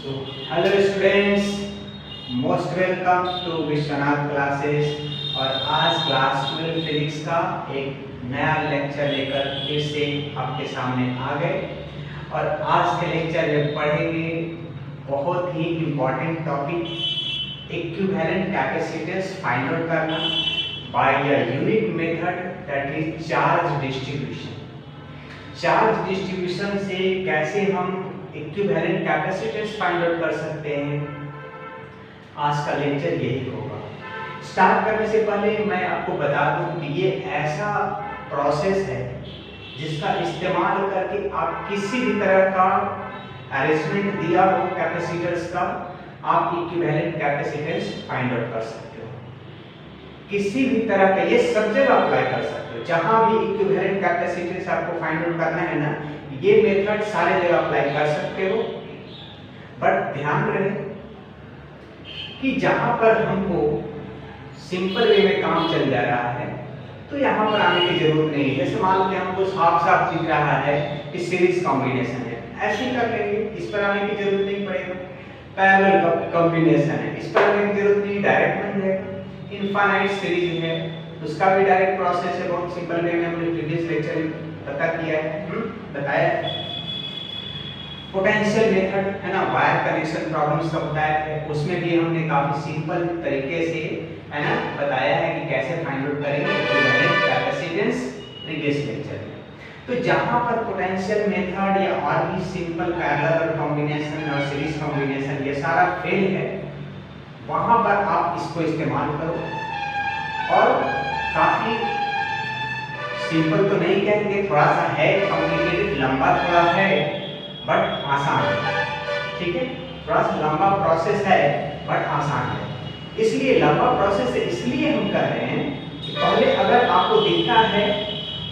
So, hello students, most welcome to Vishwanath classes. और आज class 12 physics का एक नया लेक्चर लेकर फिर से आपके सामने आ गए। और आज के लेक्चर में पढ़ेंगे बहुत ही important topic equivalent capacitance find out करना by a unique method that is charge distribution. Charge distribution से कैसे हम इक्विवेलेंट कैपेसिटेंस फाइंड आउट कर सकते हैं, आज का लेक्चर यही होगा। स्टार्ट करने से पहले मैं आपको बता दूं कि ये ऐसा प्रोसेस है जिसका इस्तेमाल करके आप किसी भी तरह का अरेंजमेंट दिया हो कैपेसिटर्स का, आप इक्विवेलेंट कैपेसिटेंस फाइंड आउट कर सकते हो। किसी भी तरह का, ये सब जगह अप्लाई कर सकते हो। जहां भी इक्विवेलेंट कैपेसिटेंस आपको फाइंड आउट करना है ना, ये मेथड सारे जगह अप्लाई कर सकते हो। बट ध्यान रहे कि जहां पर हमको सिंपल वे में काम चल जा रहा है तो यहाँ पर आने की जरूरत नहीं है। जैसे मान लो हमको साफ साफ दिख रहा है कि सीरीज कॉम्बिनेशन है, ऐसे ही कर लेंगे, इस पर आने की जरूरत नहीं पड़ेगा। पैरेलल कॉम्बिनेशन है, इस पर आने की जरूरत नहीं, डायरेक्ट बन जाएगा। इनफाइनाइट सीरीज है, उसका भी डायरेक्ट प्रोसेस है, बहुत सिंपल वे में हमने प्रीवियस लेक्चर में पता किया है, बताया है। पोटेंशियल मेथड है ना, वायर कनेक्शन प्रॉब्लम्स का बताया है, उसमें भी हमने काफी सिंपल तरीके से है ना बताया है कि कैसे फाइंड आउट करेंगे इक्विवेलेंट कैपेसिटेंस प्रीवियस लेक्चर में। तो जहां पर पोटेंशियल मेथड या और भी सिंपल पैरेलल कॉम्बिनेशन और सीरीज कॉम्बिनेशन ये सारा फेल है, वहां पर आप इसको इस्तेमाल करो। और काफी सिंपल तो नहीं कहेंगे, थोड़ा सा है कॉम्प्लिकेटेड, लंबा थोड़ा है बट आसान है। ठीक है, थोड़ा सा लंबा प्रोसेस है बट आसान है। इसलिए लंबा प्रोसेस इसलिए हम कर रहे हैं कि पहले अगर आपको दिखता है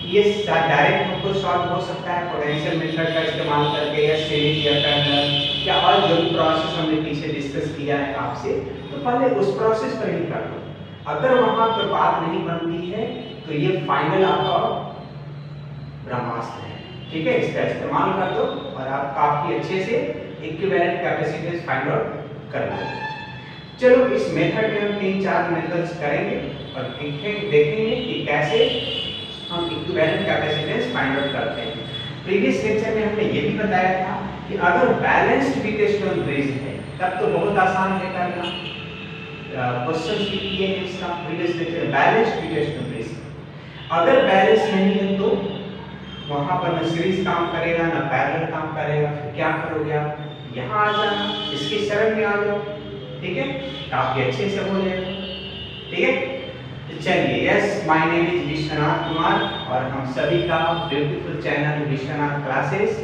ये डायरेक्ट हमको सॉल्व हो सकता है पोटेंशियल मेथड का इस्तेमाल करके, या सीरीज या पैरेलल या और जो भी प्रोसेस हमने पीछे डिस्कस किया है आपसे, तो पहले उस प्रोसेस पर ही कर लो। अगर वहां पर बात नहीं बनती है तो ये फाइनल आपका ब्रह्मास्त्र है। ठीक है, इसका इस्तेमाल कर दो और आप काफी अच्छे से इक्विवेलेंट कैपेसिटेंस फाइंड आउट कर लो। चलो, इस मेथड में हम 3-4 मेथड्स करेंगे और देखेंगे कि कैसे हम इक्विवेलेंट कैपेसिटेंस फाइंड आउट करते हैं। प्रीवियस लेक्चर में हमने ये भी बताया था कि अगर बैलेंस्ड व्हीटस्टोन ब्रिज है तब तो बहुत आसान है करना। क्वेश्चंस भी किए हैं इसका previous lecture, balanced Wheatstone bridge. अगर बैलेंस नहीं है तो वहां पर न सीरीज काम करेगा ना पैरेलल काम करेगा। फिर क्या करोगे आप, यहाँ आ जाना, इसके शरण में आ जाओ। ठीक है, काफी अच्छे से हो जाएगा। ठीक है, तो चलिए, yes, my name is Vishwanath Kumar और हम सभी का ब्यूटीफुल चैनल विश्वनाथ क्लासेस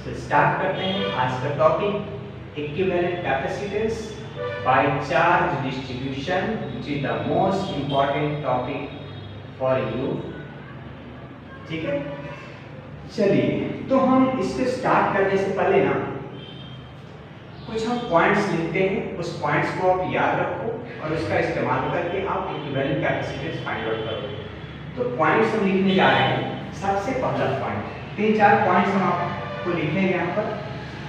से स्टार्ट करते हैं। आज का topic equivalent capacitance by charge distribution, which is the most important topic for you. ठीक है, चलिए, तो हम इससे स्टार्ट करने से पहले ना कुछ हम पॉइंट्स लिखते हैं, उस पॉइंट्स को आप याद रखो और उसका इस्तेमाल करके आप इक्विवेलेंट कैपेसिटेंस फाइंड आउट करो। तो पॉइंट्स हम लिखने जा रहे हैं। सबसे पहला पॉइंट, 3-4 पॉइंट्स हम आपको लिखेंगे यहाँ पर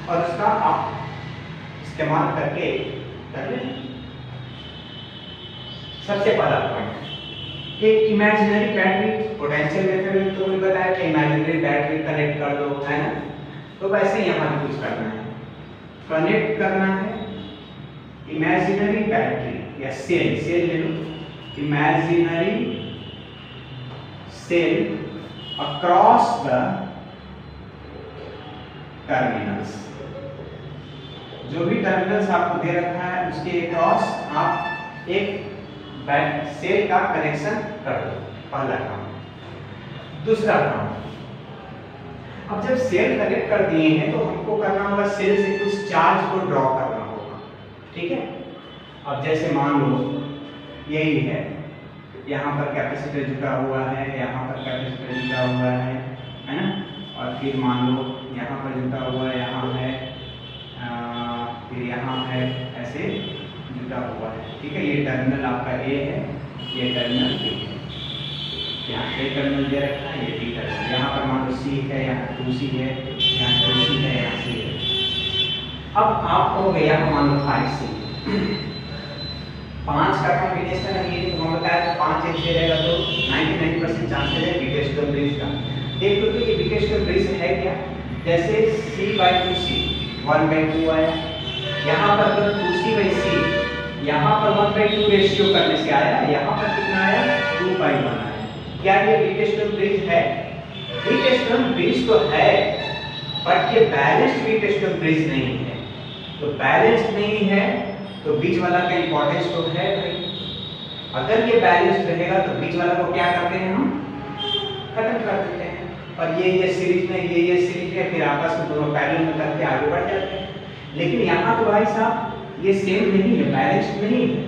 और उसका आप इस्तेमाल करके कर लें। सबसे पहला पॉइंट, एक इमेजिनरी बैटरी, पोटेंशियल मेथड में तो बताया कि इमेजिनरी बैटरी कनेक्ट कर दो, है ना। तो वैसे यहाँ भी कुछ करना है, कनेक्ट करना है इमेजिनरी बैटरी या सेल ले लो, imaginary cell across the terminals. जो भी टर्मिनल्स आपको दे रखा है उसके अक्रॉस आप एक सेल का कनेक्शन कर दो। पहला काम। दूसरा काम, अब जब सेल कनेक्ट कर दिए हैं तो हमको करना होगा सेल से कुछ चार्ज को ड्रॉ करना होगा। ठीक है, अब जैसे मान लो यही है, यहाँ पर कैपेसिटर जुड़ा हुआ है, यहाँ पर कैपेसिटर जुड़ा हुआ है ना। और फिर मान लो यहाँ पर जुड़ा हुआ है, यहाँ है, फिर यहाँ है, ऐसे जुड़ा हुआ है। ठीक है, ये टर्मिनल आपका ए है, ये टर्मिनल बी है, यहाँ ए टर्मिनल दे रखा है, ये बी टर्मिनल। यहाँ पर मान लो सी है, यहाँ 2C है, यहाँ 2C है, यहाँ C है। अब आप हो गया मान लो 5C, 5 का कॉम्बिनेशन है ये तो हम बताया था 5 एक से रहेगा तो 99% चांसेस है बिगेस्ट ब्रिज का। देख लो तो ये बिगेस्ट ब्रिज है क्या, जैसे C/2C 1/2 आया, यहाँ पर अगर 2C/C यहाँ पर 1/2 रेशियो करने से आया, यहाँ पर कितना आया 2/1 आया। क्या ये बिगेस्ट ब्रिज है? बिगेस्ट ब्रिज तो है बट ये बैलेंस्ड बिगेस्ट ब्रिज नहीं है। तो बैलेंस्ड नहीं है तो बीच वाला का इंपॉर्टेंस तो है भाई। अगर ये बैलेंस्ड रहेगा तो बीच वाला को क्या करते हैं हम खत्म कर देते हैं, और ये सीरीज में ये सीरीज में फिर आपस में दोनों पैरेलल में करके आगे बढ़ जाते हैं। लेकिन यहाँ तो भाई साहब ये सेम नहीं है, बैलेंस्ड नहीं है।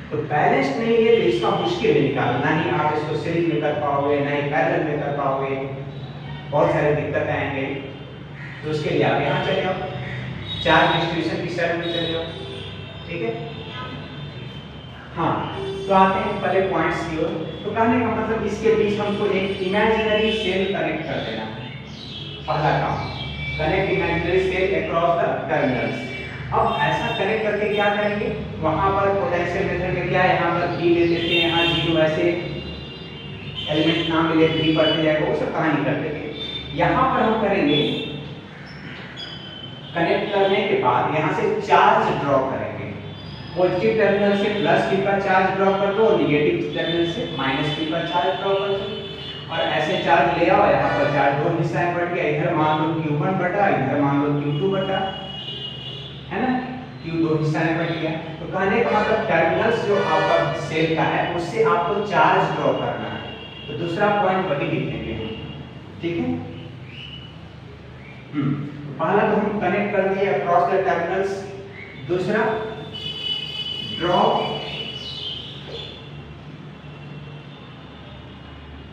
तो बैलेंस्ड नहीं है तो इसका मुश्किल है निकालना, ना ही आप इसको सीरीज में कर पाओगे ना ही पैरेलल में कर पाओगे, बहुत सारे दिक्कत आएंगे। तो उसके लिए आप यहाँ चले जाओ, चार्ज डिस्ट्रीब्यूशन की साइड में चले जाओ, ठीक है। हाँ, तो आते हैं पहले पॉइंट्स की ओर। तो कहने का मतलब इसके बीच हमको एक इमेजिनरी सेल कनेक्ट कर देना है, पहला काम, connect imaginary cell across the terminals. अब ऐसा कनेक्ट करके क्या करेंगे, वहां पर पोटेंशियल मेथड में क्या है, यहाँ पर V ले लेते हैं, यहाँ जीरो वैसे एलिमेंट ना मिले V पढ़ते जाएगा, वो सब कहानी कर देंगे। यहाँ पर हम करेंगे कनेक्ट करने के बाद यहाँ से चार्ज ड्रॉ करेंगे। पॉजिटिव टर्मिनल से प्लस Q का चार्ज ड्रॉ कर दो और निगेटिव टर्मिनल से माइनस Q का चार्ज ड्रॉ कर दो, और ऐसे चार्ज ले आओ। यहाँ पर चार्ज दो हिस्सा में बढ़ गया, इधर मान लो Q1 बटा, इधर मान लो Q2 बटा, है ना, Q दो हिस्सा में बढ़ गया। तो कहने का मतलब टर्मिनल्स जो आपका सेल का है उससे आपको चार्ज ड्रॉ करना है। तो दूसरा पॉइंट वही लिखेंगे हम, ठीक है। पहला तो हम कनेक्ट कर दिए अक्रॉस द टर्मिनल्स, दूसरा draw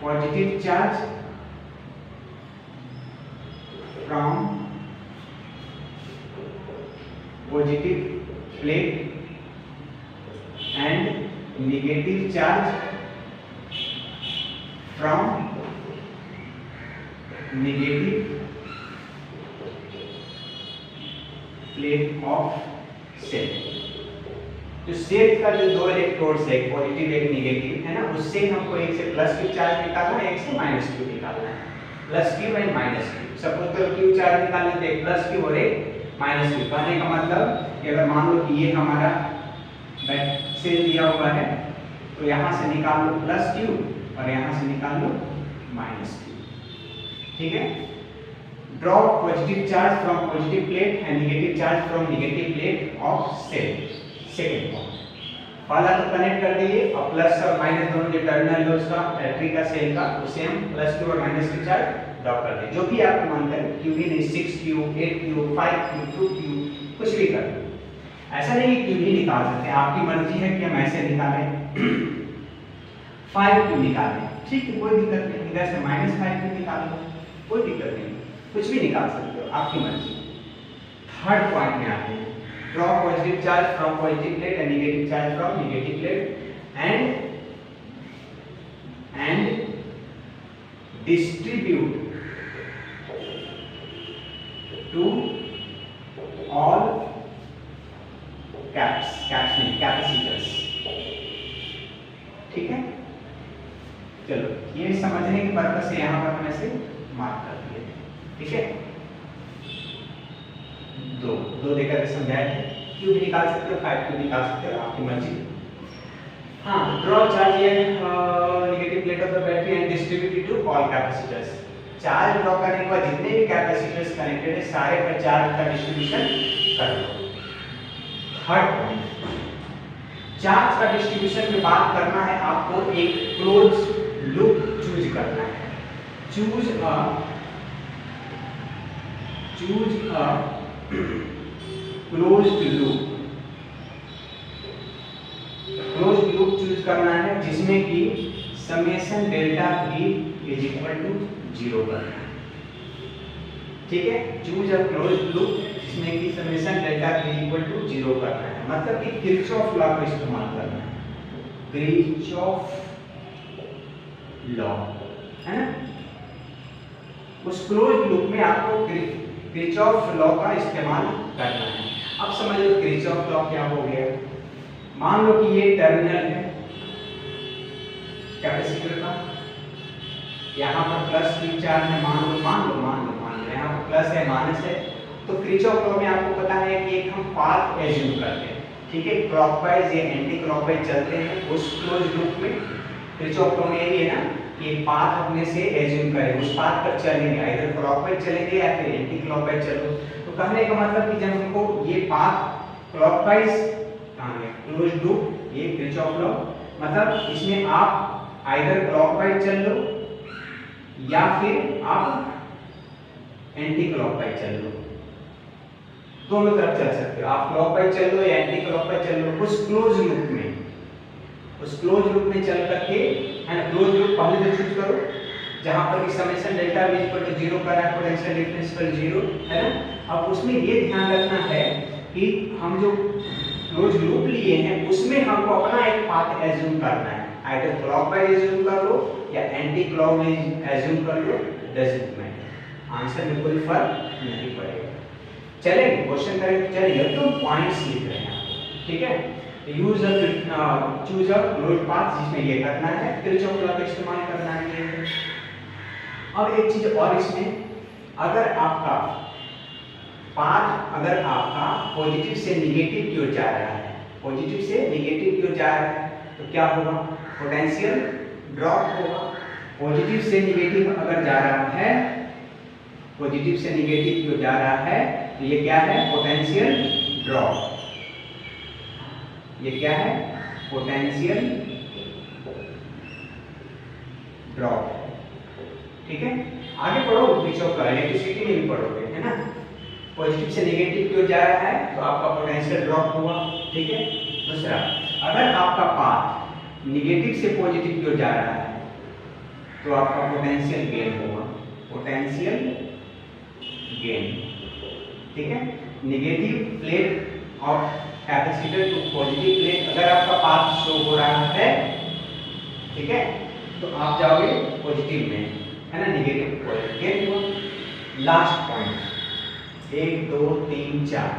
positive charge from positive plate and negative charge from negative plate of cell. तो सेल का जो दो इलेक्ट्रोड्स है, पॉजिटिव एक नेगेटिव है ना, उससे हमको एक से प्लस Q चार्ज निकालना है, एक से माइनस Q निकालना है, plus Q and minus Q। Suppose करो Q चार्ज निकालना है, एक प्लस Q और एक माइनस Q। कहने का मतलब कि अगर मान लो कि ये हमारा सेल दिया हुआ है तो यहाँ से निकाल लो प्लस Q और यहाँ से निकाल लो माइनस Q, ठीक है। Draw positive charge from positive plate and negative charge from negative plate of cell. Second point, पहला तो कनेक्ट कर दिए और प्लस और माइनस दोनों जो टर्मिनल है उसका बैटरी का सेल का, उसे हम प्लस Q और माइनस Q चार्ज ड्रॉ कर दें। जो भी आपको मन करे, Q भी नहीं, 6Q 8Q 5Q 2Q कुछ भी कर दो। ऐसा नहीं Q भी निकाल सकते, आपकी मर्जी है कि हम ऐसे निकालें 5Q निकालें, ठीक है, कोई दिक्कत नहीं। इधर से माइनस 5Q निकाल लो, कोई दिक्कत नहीं, कुछ भी निकाल सकते हो, आपकी मर्जी। थर्ड पॉइंट में आते हैं, draw positive charge from positive plate and negative charge from negative plate and distribute to all capacitors, ठीक है। चलो ये समझने के पर्पस से यहाँ पर हम ऐसे मार्क कर दिए, ठीक है। दो देकर के समझाया है, Q भी निकाल सकते हो, 5Q निकाल सकते हो, आपकी मर्जी। हाँ, draw charge negative plate of the battery and distribute to all capacitors. Charge draw करने के बाद जितने भी कैपेसिटर्स कनेक्टेड है सारे पर चार्ज का डिस्ट्रीब्यूशन कर दो। थर्ड पॉइंट, चार्ज का डिस्ट्रीब्यूशन में बात करना है आपको, एक क्लोज लूप चूज करना है। Choose a closed loop, closed loop choose करना है जिसमें कि summation delta V is equal to 0 करना है, ठीक है। चूज अ क्लोज्ड लूप जिसमें कि summation delta V equal to 0 करना है, मतलब कि किरचॉफ लॉ का इस्तेमाल करना है, किरचॉफ लॉ, है ना। उस क्लोज्ड लूप में आपको किरचॉफ लॉ का इस्तेमाल करना है। अब समझ लो किरचॉफ लॉ क्या हो गया। मान लो कि ये टर्मिनल है कैपेसिटर का, यहाँ पर प्लस की चार्ज है, मान लो यहाँ पर प्लस है माइनस है। तो किरचॉफ लॉ में आपको पता है कि एक हम पाथ एज्यूम करते हैं, ठीक है, क्लॉकवाइज या एंटी क्लॉकवाइज चलते हैं उस क्लोज लूप में। किरचॉफ लॉ में यही है ना कि पाथ अपने से एज्यूम करें, उस पाथ पर चलेंगे, आइदर क्लॉकवाइज चलेंगे या फिर एंटी क्लॉकवाइज चलो। तो कहने का मतलब कि जब हमको ये पाथ क्लॉकवाइज कहां है क्लोज लूप, ये किरचॉफ लॉ मतलब इसमें आप आइदर क्लॉकवाइज चल लो या फिर आप एंटी क्लॉकवाइज चल लो, दोनों तरफ चल सकते हो आप, क्लॉकवाइज चल लो या एंटी क्लॉकवाइज चल लो उस क्लोज लूप में, उस क्लोज लूप में चल करके है ना। क्लोज लूप पहले तो चूज करो जहां पर कि summation delta v equal to 0 कर रहा है, पोटेंशियल डिफरेंस पर 0 है ना। अब उसमें ये ध्यान रखना है कि हम जो क्लोज लूप लिए हैं उसमें हमको अपना एक पाथ एज्यूम करना है, आइदर क्लॉकवाइज एज्यूम कर लो या एंटी क्लॉकवाइज एज्यूम कर लो, डजंट मैटर, आंसर में कोई फर्क नहीं पड़ेगा। चलेंगे क्वेश्चन करेंगे, चलिए तो पॉइंट्स लिख रहे हैं, ठीक है। Use choose a closed path जिसमें ये करना है, किरचॉफ लॉ का इस्तेमाल करना है। अब एक चीज और इसमें, अगर आपका पाथ अगर आपका पॉजिटिव से नेगेटिव की ओर जा रहा है, पॉजिटिव से नेगेटिव की ओर जा रहा है तो क्या होगा, पोटेंशियल ड्रॉप होगा। पॉजिटिव से नेगेटिव अगर जा रहा है, पॉजिटिव से नेगेटिव की ओर जा रहा है तो ये क्या है, पोटेंशियल ड्रॉप। ये क्या है, पोटेंशियल ड्रॉप, ठीक है। आगे पढ़ो, किरचॉफ लॉ इलेक्ट्रिसिटी में भी पढ़ोगे, है ना। पॉजिटिव से नेगेटिव की ओर जा रहा है तो आपका पोटेंशियल ड्रॉप होगा, ठीक है। दूसरा, अगर आपका पाथ नेगेटिव से पॉजिटिव की ओर जा रहा है तो आपका पोटेंशियल गेन होगा, पोटेंशियल गेन, ठीक है। Negative plate of capacitor to positive plate अगर आपका पाथ शो हो रहा है, ठीक है, तो आप जाओगे पॉजिटिव में, है ना, नेगेटिव पॉजिटिव गेन हुआ। Last point 1 2 3 4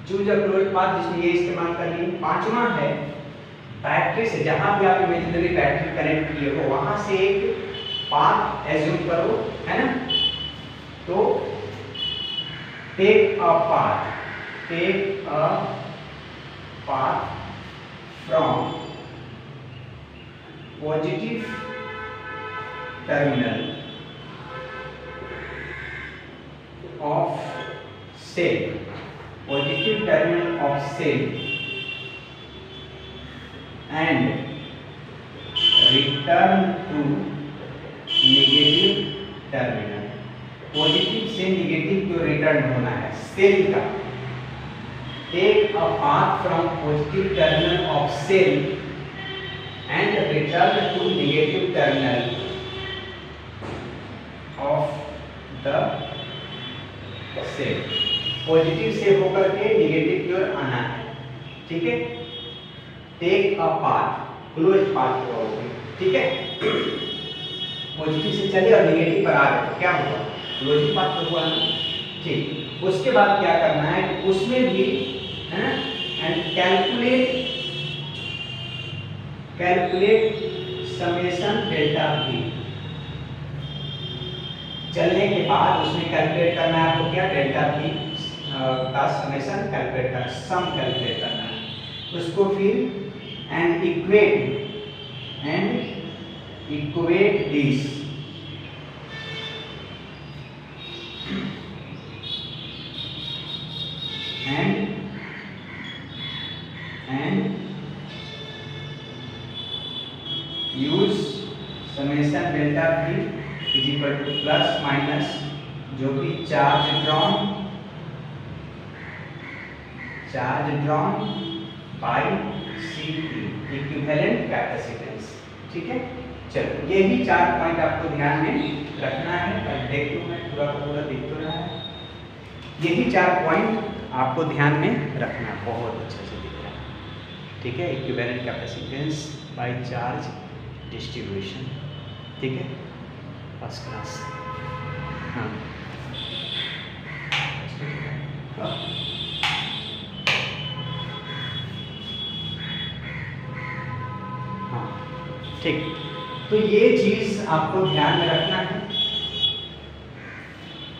choose a closed path जिसमें ये इस्तेमाल कर लिए। पांचवा है बैटरी से, जहां भी आप इमेजिनरी बैटरी कनेक्ट किए हो वहां से एक पाथ एज्यूम करो, है ना। तो take a path from positive terminal of cell, positive terminal of cell and return to negative terminal। Positive से नेगेटिव को रिटर्न होना है सेल का। Take a path from positive terminal of cell and return to negative terminal of the cell. Positive से होकर के negative की ओर आना है, ठीक है। Take a path, closed path होगा, ठीक है। पॉजिटिव से चले और नेगेटिव पर आ गए तो क्या होगा, क्लोज्ड पाथ होगा, ठीक। उसके बाद क्या करना है, उसमें भी है ना, and calculate summation delta v। चलने के बाद उसमें कैलकुलेट करना है आपको क्या, डेल्टा v का समेशन कैलकुलेट करना, सम कैलकुलेट करना है उसको। फिर and equate this, and use summation delta v is equal to plus minus जो भी charge drawn bye ct equivalent capacitance, ठीक है। चलो यही 4 पॉइंट आपको ध्यान में रखना है। अब देख लो, मैं पूरा का पूरा देख तो रहा है, यही 4 पॉइंट आपको ध्यान में रखना, बहुत अच्छे से दिख रहा है, ठीक है। Equivalent capacitance by charge distribution, ठीक है, फर्स्ट क्लास। हाँ ठीक, तो ये चीज आपको ध्यान में रखना है।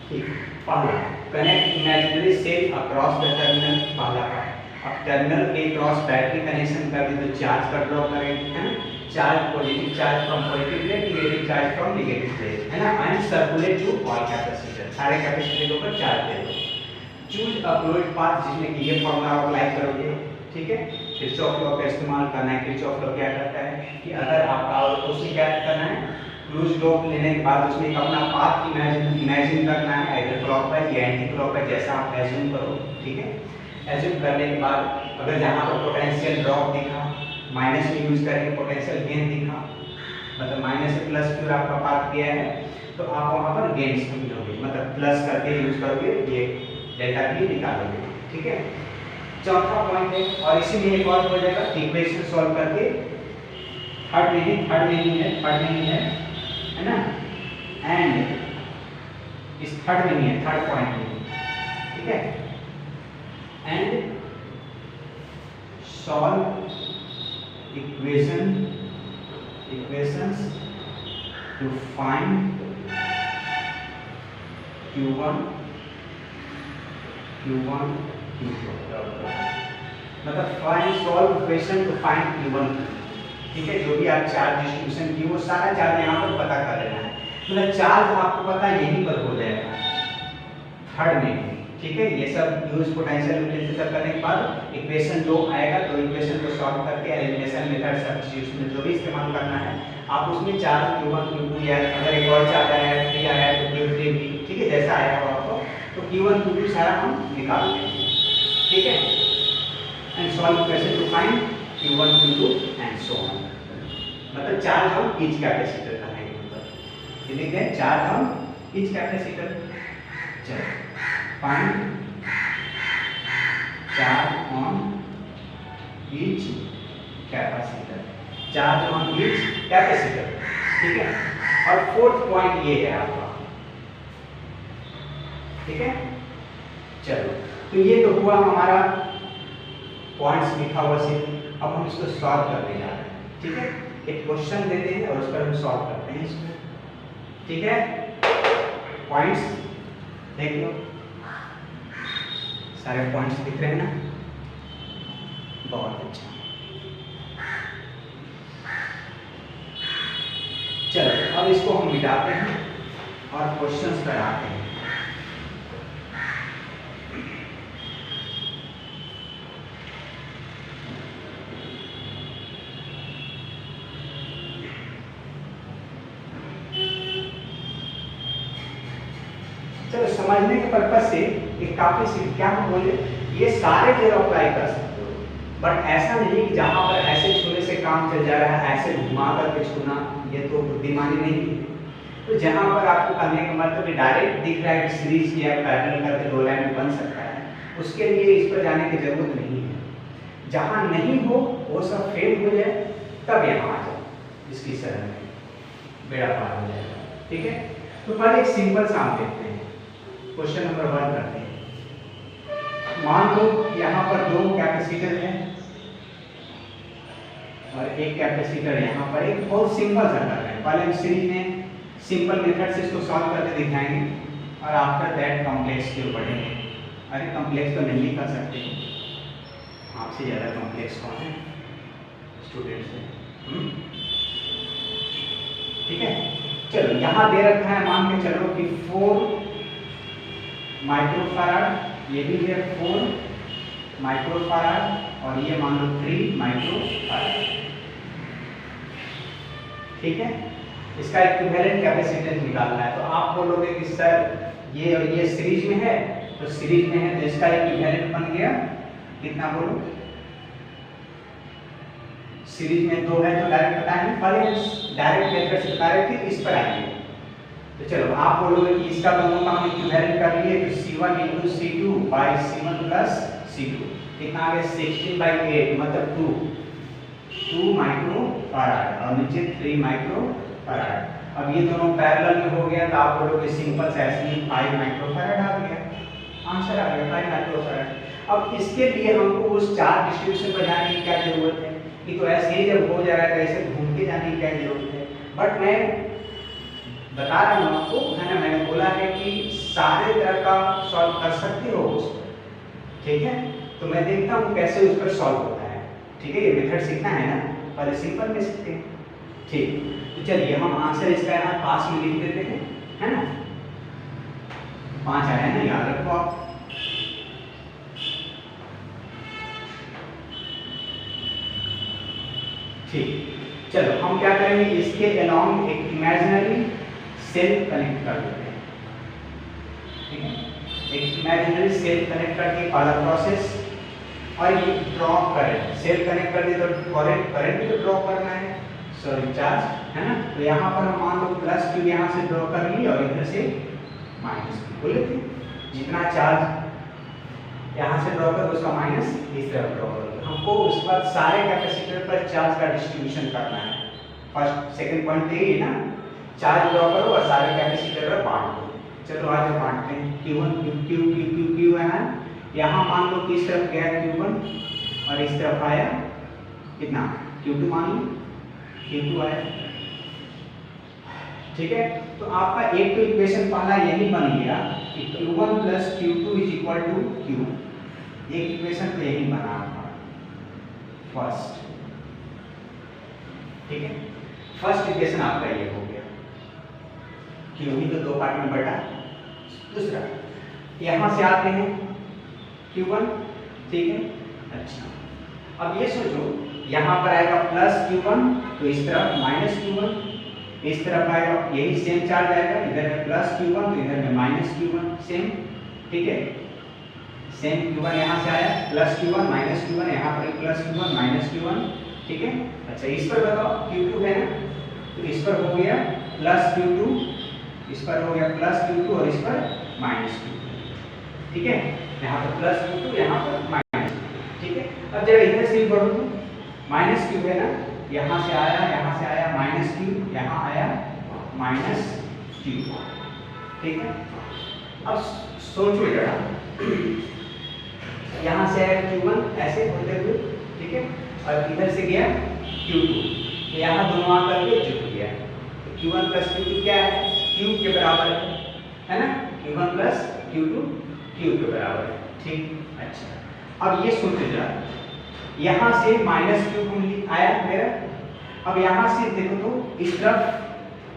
ठीक, पहला connect imaginary cell across the terminal, पहला का अब टर्मिनल के क्रॉस बैटरी कनेक्शन कर दी तो चार्ज का ड्रॉ करेंगे, है ना, charge positive charge from positive plate, negative charge from negative plate, है ना, and circulate to all capacitor, सारे कैपेसिटर के ऊपर चार्ज दे दो। चूज अ फ्लूइड पाथ, जिसमें कि ये फॉर्मूला अप्लाई करोगे, ठीक है। किरचॉफ लॉ का इस्तेमाल करना है। किरचॉफ लॉ क्या करता है कि अगर आपका उसमें क्या करना है, क्लोज लूप लेने के बाद उसमें अपना पाथ इमेजिन करना है, आइदर क्लॉकवाइज या एंटी क्लॉकवाइज, जैसा आप एज्यूम करो, ठीक है। एज्यूम करने के बाद अगर जहाँ पर पोटेंशियल ड्रॉप दिखा, माइनस में यूज करेंगे, पोटेंशियल गेन दिखा, मतलब माइनस से प्लस की ओर आपका पाथ गया है, तो आप वहाँ पर गेन समझोगे, मतलब प्लस करके यूज करोगे, ये डेल्टा भी निकालोगे, ठीक है। चौथा पॉइंट है, और इसी में एक और हो जाएगा, इक्वेशन सॉल्व करके थर्ड मीनिंग है ना, एंड इस थर्ड में नहीं है, थर्ड पॉइंट में, ठीक है, and solve equations to find Q1 मतलब find solve equation to find Q1, ठीक है। जो भी आप चार्ज डिस्ट्रीब्यूशन की वो सारा चार्ज यहाँ पर पता कर लेना है, मतलब चार्ज आपको पता यहीं पर हो जाएगा थर्ड में, ठीक है। ये सब यूज पोटेंशियल सब करने के बाद इक्वेशन जो आएगा, तो इक्वेशन को सॉल्व करके एलिमिनेशन मेथड सब्स्टिट्यूशन जो भी इस्तेमाल करना है आप उसमें चार्ज Q1 Q2 या अगर एक और चार्ज आया है 3 आया है तो Q3 भी, ठीक है, जैसा आया हो आपको, तो Q1 Q2 सारा हम निकाल लेंगे, ठीक है, and solve equation to find Q1 Q2 and so on. मतलब चार्ज हम ईच कैपेसिटर का है, मतलब ये लिख दें चार्ज हम ईच कैपेसिटर, चलो find charge on each capacitor, charge on each capacitor, ठीक है। और फोर्थ पॉइंट ये है आपका, ठीक है। चलो, तो ये तो हुआ हमारा पॉइंट्स लिखा हुआ से, अब हम इसको सॉल्व करने जा रहे हैं, ठीक है। एक क्वेश्चन देते हैं और उस पर हम सॉल्व करते हैं इसको, ठीक है। पॉइंट्स देख लो, सारे पॉइंट्स दिख रहे हैं ना, बहुत अच्छा। चलो अब इसको हम मिटाते हैं और क्वेश्चंस पर आते हैं। चलो समझने के पर्पज से एक काफी क्या हम बोले, ये सारे जगह अप्लाई कर सकते हो, बट ऐसा नहीं कि जहां पर ऐसे छूने से काम चल जा रहा है ऐसे घुमा करके छूना, ये तो बुद्धिमानी नहीं है। तो जहां पर आपको करने का मतलब डायरेक्ट दिख रहा है कि सीरीज या पैरेलल करके दो लाइन में बन सकता है, उसके लिए इस पर जाने की जरूरत नहीं है। जहां नहीं हो वो सब फेल हो जाए तब यहाँ आ जाओ, इसकी शरण में बेड़ा पार हो जाएगा, ठीक है। तो पहले एक सिंपल सा हम देखते हैं, क्वेश्चन नंबर 1 करते हैं। मान लो यहाँ पर 2 कैपेसिटर हैं और एक कैपेसिटर यहाँ पर, एक बहुत सिंपल सा कर रहे हैं। पहले हम सीरीज में सिंपल मेथड से इसको सॉल्व करके दिखाएंगे और आफ्टर दैट कॉम्प्लेक्स की ओर बढ़ेंगे। अरे कॉम्प्लेक्स तो नहीं कर सकते, आपसे ज़्यादा कॉम्प्लेक्स कौन है स्टूडेंट्स में, ठीक है। चलो यहाँ दे रखा है, मान के चलो कि 4 माइक्रोफैराड, ये भी है 4 माइक्रोफैराड और ये मान लो 3 माइक्रोफैराड, ठीक है। इसका इक्विवेलेंट कैपेसिटेंस निकालना है, तो आप बोलोगे कि सर ये और ये सीरीज में है, तो सीरीज में है तो इसका इक्विवेलेंट बन गया कितना, बोलो सीरीज में 2 है तो डायरेक्ट बताएंगे, पहले डायरेक्ट मेथड से बता रहे थे, इस पर आएंगे। तो चलो आप बोलोगे कि इसका दोनों का हम इक्विवेलेंट कर लिए, तो C1 * C2 bye C1 + C2 कितना आ गया 16/8 मतलब 2 माइक्रोफैराड और नीचे 3 माइक्रोफैराड। अब ये दोनों पैरेलल में हो गया तो आप बोलोगे सिंपल से ऐसे ही 5 माइक्रोफैराड आ गया, आंसर आ गया 5 माइक्रोफैराड। अब इसके लिए हमको उस चार्ज डिस्ट्रीब्यूशन पर जाने की क्या जरूरत है कि तो ऐसे ही जब हो जा रहा है तो ऐसे घूम के जाने की क्या जरूरत है। बट मैं बता रहा हूँ आपको, है ना, मैंने बोला है कि सारे तरह का सॉल्व कर सकते हो उस पर, ठीक है। तो मैं देखता हूँ कैसे उस पर सॉल्व होता है, ठीक है। ये मेथड सीखना है ना, पर सिंपल में सीखते हैं, ठीक। तो चलिए हम आंसर इसका यहाँ पास में लिख देते हैं, है ना। 5 आया है ना, याद रखो आप। ठीक, चलो हम क्या करेंगे, इसके अलोंग एक इमेजिनरी सेल कनेक्ट कर देते हैं, ठीक है। एक इमेजिनरी सेल कनेक्ट करके पहला प्रोसेस, और ये ड्रॉ करें, सेल कनेक्ट कर दिया तो करंट भी ड्रॉ करना है, सॉरी चार्ज, है ना। तो यहाँ पर हम मान लो प्लस क्यू यहाँ से ड्रॉ कर लिए और इधर से माइनस क्यू बोले थे। जितना चार्ज यहाँ से ड्रॉ करो उसका माइनस इस तरफ ड्रॉ करो। हमको उसके बाद सारे कैपेसिटर पर चार्ज का डिस्ट्रीब्यूशन करना है। फर्स्ट सेकंड पॉइंट यही है ना, चार्ज ड्रॉ करो और सारे कैपेसिटर पर बांट दो। चलो आज बांटते हैं, Q1 Q है, यहाँ मान लो कि इस तरफ गया Q1 और इस तरफ आया कितना Q2, मान लो Q2 आया, ठीक है। तो आपका एक तो इक्वेशन पहला यही बन गया कि Q1 plus Q2 is equal to Q। एक इक्वेशन तो यही बना आपका फर्स्ट, ठीक है। फर्स्ट इक्वेशन आपका ये हो गया, Q ही तो दो पार्ट में बटा। दूसरा यहाँ से आते हैं Q1, ठीक है। अच्छा, अब ये सोचो यहाँ पर आएगा प्लस Q1 तो इस तरफ माइनस Q1, इस तरफ आएगा यही सेम चार्ज आएगा, इधर में प्लस Q1 तो इधर में माइनस Q1 सेम, ठीक है। सेम Q1 यहाँ से आया प्लस Q1 माइनस Q1, यहाँ पर प्लस Q1 माइनस Q1, ठीक है। अच्छा, इस पर बताओ Q2 है ना, तो इस पर हो गया प्लस Q2, इस पर हो गया प्लस Q2 और इस पर माइनस Q2, ठीक है। यहाँ पर प्लस Q2 यहाँ पर माइनस Q2, ठीक है। अब जब इधर से बढ़ो तो माइनस Q है ना, यहाँ से आया माइनस Q, यहाँ आया माइनस Q, ठीक है। अब सोचो जरा, यहाँ से आया Q1 ऐसे होते हुए, ठीक है, और इधर से गया Q2, तो यहाँ दोनों आकर के जुड़ गया। तो Q1 प्लस Q2 क्या है, Q के बराबर है ना, Q1 प्लस Q2 Q के बराबर है, ठीक। अच्छा, अब ये सोचो जरा, यहाँ से माइनस Q आया मेरा, अब यहाँ से देखो तो इस तरफ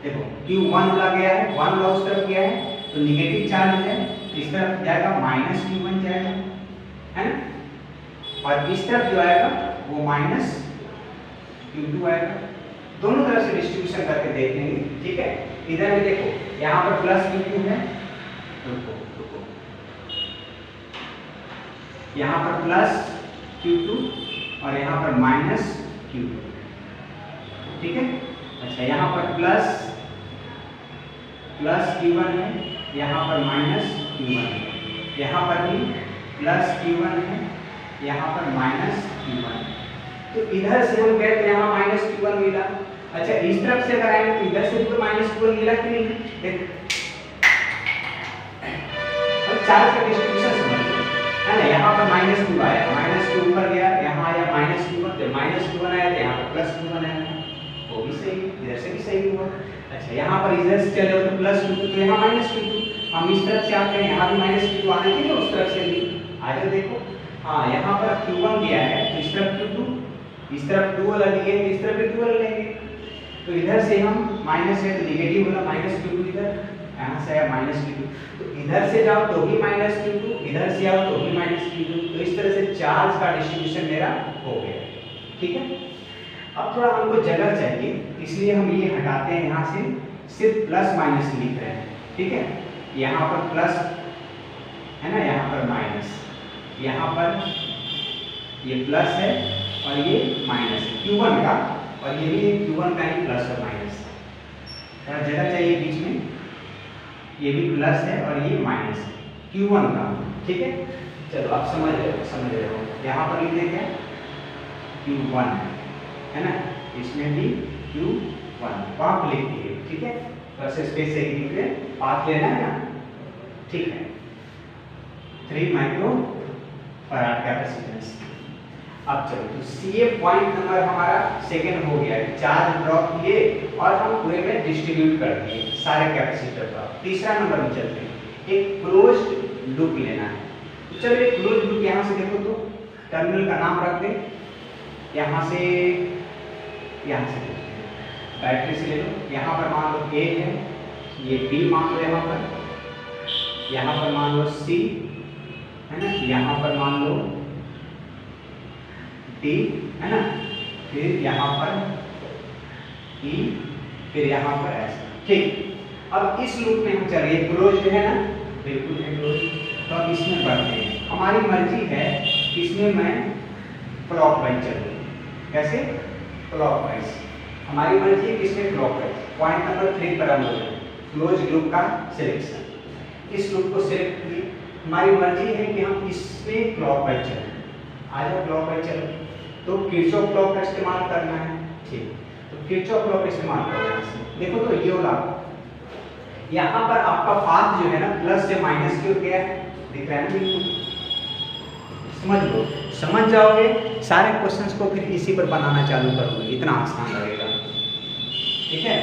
देखो Q1 वाला गया है, 1 वाला उस तरफ गया है, तो निगेटिव चार्ज है, इस तरफ जाएगा माइनस Q1 जाएगा, है ना, और इस तरफ जो आएगा वो माइनस Q2 आएगा। दोनों तरफ से डिस्ट्रीब्यूशन करके देख लेंगे, ठीक है। इधर भी देखो यहाँ पर प्लस Q2 है, रुको यहाँ पर प्लस Q2 और यहाँ पर माइनस Q2, ठीक है। अच्छा, यहाँ पर प्लस Q1 है, यहाँ पर माइनस Q1 है, यहाँ पर भी प्लस Q1 है, यहाँ पर माइनस Q1 है। तो इधर से हम गए तो यहाँ माइनस Q1 मिला। अच्छा, इस तरफ से अगर आएंगे तो इधर से भी तो माइनस Q1 मिला कि नहीं, देखो अब चार्ज का डिस्ट्रीब्यूशन समझ लो, है ना। यहाँ पर माइनस Q आया, माइनस Q ऊपर गया, यहाँ आया माइनस Q1, तो माइनस Q1 आया तो यहाँ पर प्लस Q1 आया, वो भी सही, इधर से भी सही हुआ। अच्छा, यहाँ पर इधर से चले तो प्लस Q2 तो यहाँ माइनस Q2, हम इस तरफ से आते हैं, यहाँ भी माइनस Q2 आने चाहिए, उस तरफ से भी आ जाओ। देखो हाँ, यहाँ पर Q1 दिया है तो इस तरफ Q2, इस तरफ 2 वाला लिए तो इस तरफ भी 2 वाला लेंगे, तो इधर से हम माइनस है तो निगेटिव वाला माइनस Q2 इधर, यहाँ से आया माइनस Q2, तो इधर से जाओ तो भी माइनस Q2, इधर से आओ तो भी माइनस Q2, तो इस तरह से चार्ज का डिस्ट्रीब्यूशन मेरा हो गया, ठीक है। अब थोड़ा हमको जगह चाहिए, इसलिए हम ये हटाते हैं, यहाँ से सिर्फ प्लस माइनस लिख रहे हैं, ठीक है। यहाँ पर प्लस है ना, यहाँ पर माइनस, यहाँ पर ये प्लस है और ये माइनस है Q1 का, और ये भी Q1 का ही प्लस और माइनस, थोड़ा जगह चाहिए बीच में, ये भी प्लस है और ये माइनस है Q1 का, ठीक है। चलो आप समझ रहे हो, यहाँ पर लिख दें क्या, Q1 है ना, इसमें भी Q1 पाथ लिख दिए, ठीक है। तो स्पेस से लिख के पाथ लेना है ना, ठीक है। 3 माइक्रो फराड कैपेसिटेंस। अब चलो तो सी पॉइंट नंबर हमारा सेकंड हो गया, चार्ज ड्रॉप किए और हम पूरे में डिस्ट्रीब्यूट कर दिए सारे कैपेसिटर पर। तीसरा नंबर में चलते हैं, एक क्लोज्ड लूप लेना है। तो चलो एक क्लोज्ड लूप यहाँ से देखो तो टर्मिनल का नाम रख दे, यहाँ से बैटरी से ले लो, यहाँ पर मान लो A है, ये B मान लो, यहाँ पर मान लो C है ना, यहाँ पर मान लो D है ना, फिर यहाँ पर E, फिर यहाँ पर S। ठीक, अब इस लूप में हम चल रहे हैं, क्लोज है ना, बिल्कुल है क्लोज। तो अब इसमें बढ़ते हैं, हमारी मर्जी है इसमें मैं क्लॉकवाइज चलूँ। कैसे? क्लॉकवाइज हमारी मर्जी है किसमें? क्लॉकवाइज। पॉइंट नंबर 3 पर हम लोग क्लोज लूप का सिलेक्शन, इस लूप को सिलेक्ट किए, हमारी मर्जी है कि हम इसमें क्लॉकवाइज चलें। आ जाओ क्लॉकवाइज चलो, तो किरचॉफ लॉ का इस्तेमाल करना है। ठीक, तो किरचॉफ लॉ का इस्तेमाल करो। देखो तो ये वाला यहाँ पर आपका पाथ जो है ना प्लस से माइनस की ओर गया है, दिख रहा है ना, बिल्कुल समझ लो। समझ जाओगे सारे क्वेश्चंस को, फिर इसी पर बनाना चालू करोगे, इतना आसान लगेगा। ठीक है,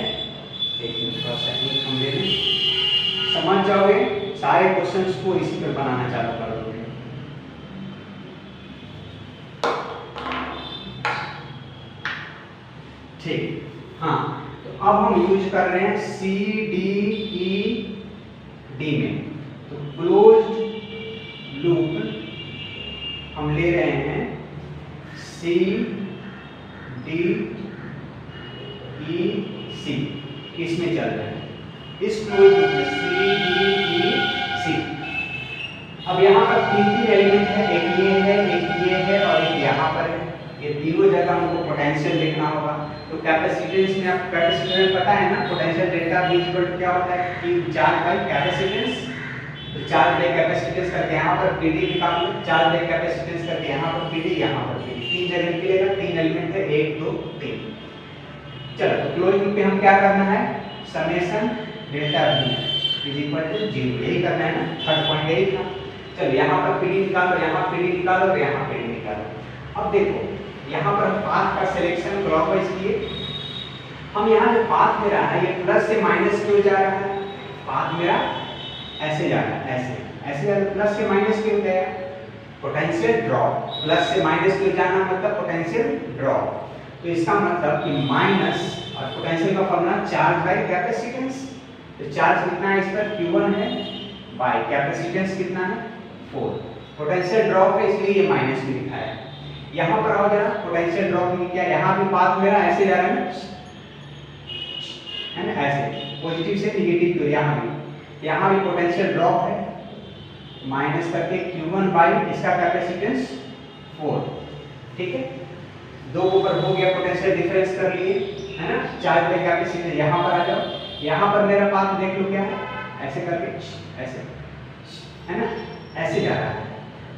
एक मिनट थोड़ा सा हम ले लें, समझ जाओगे सारे क्वेश्चंस को, इसी पर बनाना चालू करोगे। ठीक, हाँ, तो अब हम यूज कर रहे हैं सी डी ई डी में, तो क्लोज्ड लूप हम ले रहे हैं सी डी ई सी, इसमें चल रहे हैं, इस क्लोज्ड लूप में सी डी ई सी। अब यहाँ पर तीन एलिमेंट है, एक ये है और एक यहाँ पर है। ये तीनों जगह हमको पोटेंशियल देखना होगा। तो कैपेसिटेंस में आप कैपेसिटर में पता है ना, potential delta V equal to क्या होता है कि चार्ज बाय कैपेसिटेंस। तो चार्ज बाय कैपेसिटेंस करके यहाँ पर PD निकाल लो, चार्ज बाय कैपेसिटेंस करके यहाँ पर PD, यहाँ पर PD, तीन जगह निकलेगा, तीन एलिमेंट है, 1 2 3। चलो तो क्लोज लूप पे हम क्या करना है, summation delta V is equal to 0, यही करना है ना, थर्ड पॉइंट यही था। चलो यहाँ पर PD निकालो, यहाँ PD निकालो, यहाँ PD निकालो। अब देखो यहाँ पर पाथ का सिलेक्शन क्लॉकवाइज किए, हम यहाँ जो पाथ मेरा है ये प्लस से माइनस क्यों जा रहा है, पाथ मेरा ऐसे जा रहा है, ऐसे जा रहा है, प्लस से माइनस क्यों गया, पोटेंशियल ड्रॉप। प्लस से माइनस क्यों जाना मतलब पोटेंशियल ड्रॉप। तो इसका मतलब कि माइनस और पोटेंशियल का फॉर्मूला चार्ज बाय कैपेसिटेंस। तो चार्ज कितना है इस पर, Q1 है, बाय कैपेसिटेंस कितना है 4। पोटेंशियल ड्रॉप है इसलिए ये माइनस में लिखा है। यहाँ पर आओ जरा, पोटेंशियल ड्रॉप में क्या, यहाँ भी पाथ मेरा ऐसे जा रहा है ना, ऐसे पॉजिटिव से नेगेटिव की ओर। यहाँ भी पोटेंशियल ड्रॉप है, माइनस करके Q1 बाई इसका कैपेसिटेंस 4। ठीक है, दो ऊपर हो गया, पोटेंशियल डिफरेंस कर लिए है ना, चार्ज बाई कैपेसिटेंस। यहाँ पर आ जाओ, यहाँ पर मेरा पाथ देख लो क्या है, ऐसे करके ऐसे है ना, ऐसे जा रहा है।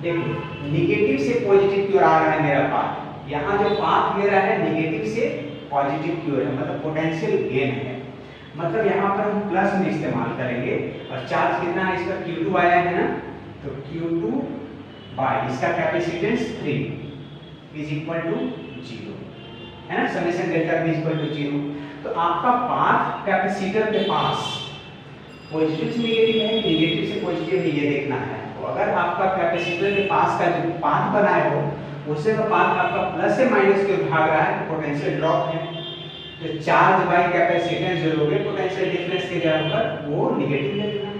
देखो निगेटिव से पॉजिटिव की ओर आ रहा है मेरा पाथ, यहाँ जो पाथ मेरा है नेगेटिव से पॉजिटिव की ओर है, मतलब पोटेंशियल गेन है। मतलब यहाँ पर हम प्लस में इस्तेमाल करेंगे और चार्ज कितना है इसका Q2 आया है ना, तो Q2 बाय इसका कैपेसिटेंस 3 इज इक्वल टू 0 है ना, summation delta V equal to 0। तो आपका पाथ कैपेसिटर के पास पॉजिटिव से नेगेटिव है, नेगेटिव से पॉजिटिव है, ये देखना है। तो अगर आपका कैपेसिटर के पास का जो पाथ बनाए हो उससे का पाथ आपका प्लस से माइनस की ओर भाग रहा है, तो पोटेंशियल ड्रॉप है। तो चार्ज बाय कैपेसिटेंस जो लोगे पोटेंशियल डिफरेंस के जगह पर वो नेगेटिव ले लेना है।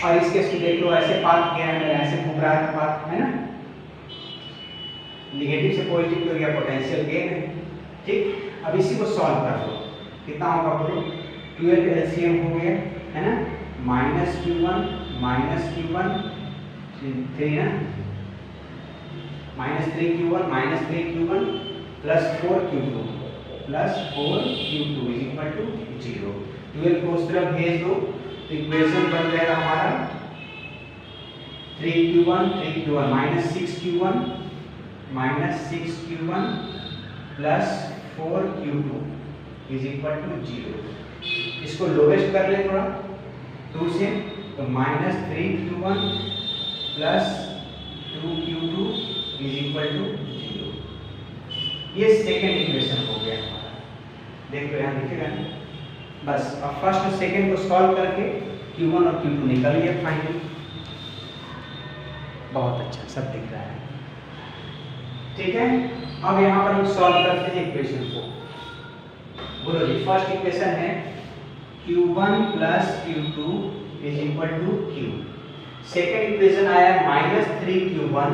और इसके से देख लो ऐसे पाथ गया है मेरा, ऐसे घूम रहा है पाथ है ना, नेगेटिव से पॉजिटिव हो गया, पोटेंशियल गेन है। ठीक, अब इसी को सॉल्व कर लो, कितना होगा बोलो, 12 LCM हो गया है ना, -Q1 3 ना, -3Q1 plus 4Q2 is equal to 0। 12 को उस तरफ भेज दो तो इक्वेशन बन जाएगा हमारा 3Q1 -6Q1 plus 4Q2 is equal to 0। इसको लोवेस्ट कर ले थोड़ा 2 से, तो -3Q1 plus 2q2 is equal to 0। ये सेकेंड इक्वेशन हो गया हमारा। देखो यहाँ दिखेगा ना, बस अब फर्स्ट और सेकेंड को सॉल्व करके q1 और q2 निकल गया फाइनल। बहुत अच्छा, सब दिख रहा है, ठीक है। अब यहाँ पर हम सॉल्व करते हैं इक्वेशन को। बोलो जी, फर्स्ट इक्वेशन है q1 plus q2 is equal to q। Second equation आया -3q1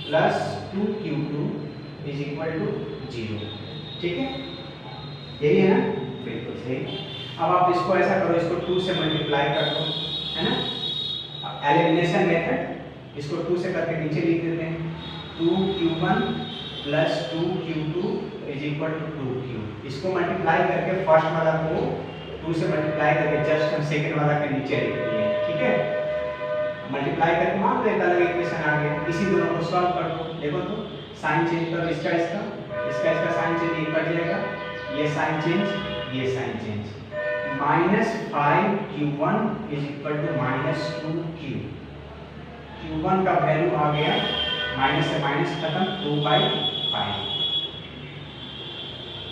plus 2q2 is equal to 0, ठीक है, यही है ना, बिल्कुल सही। अब आप इसको ऐसा करो, इसको 2 से मल्टीप्लाई कर दो, है ना, एलिमिनेशन मेथड, इसको 2 से करके नीचे लिख देते हैं। 2q1 plus 2q2 is equal to 2q। इसको मल्टीप्लाई करके फर्स्ट वाला को 2 से मल्टीप्लाई करके जस्ट हम सेकंड वाला के नीचे लिख दिए, ठीक है। मल्टीप्लाई करके मान लो एक अलग इक्वेशन आ गया। इसी दोनों को सॉल्व कर दो। देखो तो साइन चेंज कर, इसका साइन चेंज, ये कट जाएगा, ये साइन चेंज, ये sign change. -5q1 is equal to -2q। q1 का वैल्यू आ गया, माइनस से माइनस खत्म, 2/5,